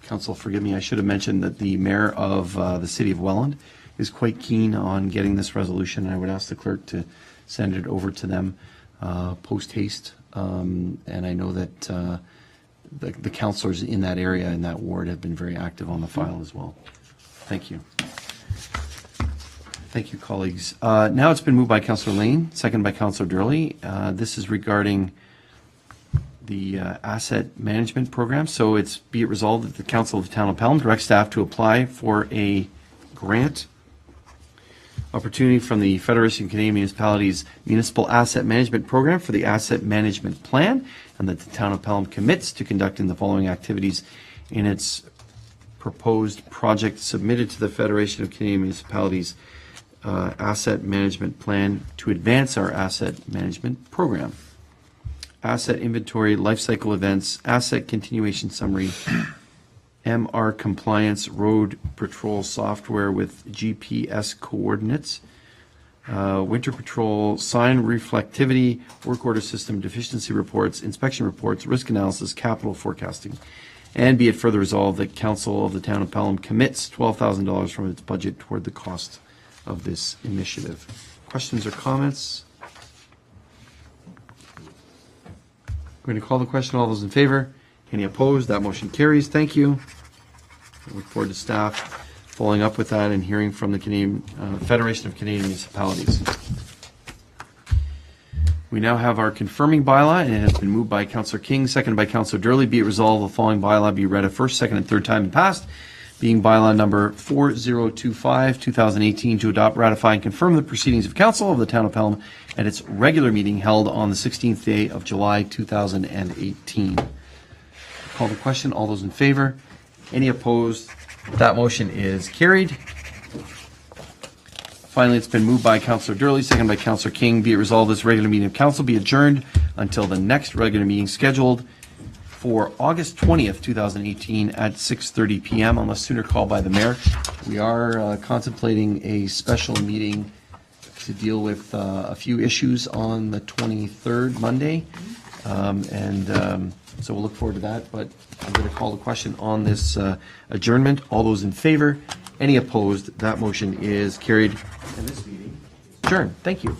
Speaker 1: Council, forgive me, I should have mentioned that the mayor of the city of Welland is quite keen on getting this resolution. I would ask the clerk to send it over to them post haste. And I know that the councillors in that area, in that ward, have been very active on the file as well. Thank you. Thank you, colleagues. Now it's been moved by Councillor Lane, second by Councillor Durley. This is regarding the asset management program. So it's be it resolved that the Council of the Town of Pelham directs staff to apply for a grant opportunity from the Federation of Canadian Municipalities Municipal Asset Management Program for the Asset Management Plan, and that the Town of Pelham commits to conducting the following activities in its proposed project submitted to the Federation of Canadian Municipalities Asset Management Plan to advance our asset management program. Asset inventory, life cycle events, asset continuation summary, MR compliance, road patrol software with GPS coordinates, winter patrol, sign reflectivity, work order system, deficiency reports, inspection reports, risk analysis, capital forecasting. And be it further resolved that Council of the Town of Pelham commits $12,000 from its budget toward the cost of this initiative. Questions or comments? I'm going to call the question. All those in favor? Any opposed? That motion carries. Thank you. I look forward to staff following up with that and hearing from the Canadian Federation of Canadian Municipalities. We now have our confirming bylaw, and it has been moved by Councillor King, seconded by Councillor Durley. Be it resolved, the following bylaw be read a first, second, and third time and passed, being bylaw number 4025, 2018, to adopt, ratify, and confirm the proceedings of Council of the Town of Pelham at its regular meeting held on the 16th day of July 2018. Call the question. All those in favor? Any opposed? That motion is carried. Finally, it's been moved by Councillor Durley, seconded by Councillor King. Be it resolved, this regular meeting of Council be adjourned until the next regular meeting scheduled for August 20th, 2018 at 6:30 p.m. unless sooner called by the mayor. We are contemplating a special meeting to deal with a few issues on the 23rd, Monday. So we'll look forward to that, but I'm going to call the question on this adjournment. All those in favor? Any opposed? That motion is carried. And this meeting is adjourned. Thank you.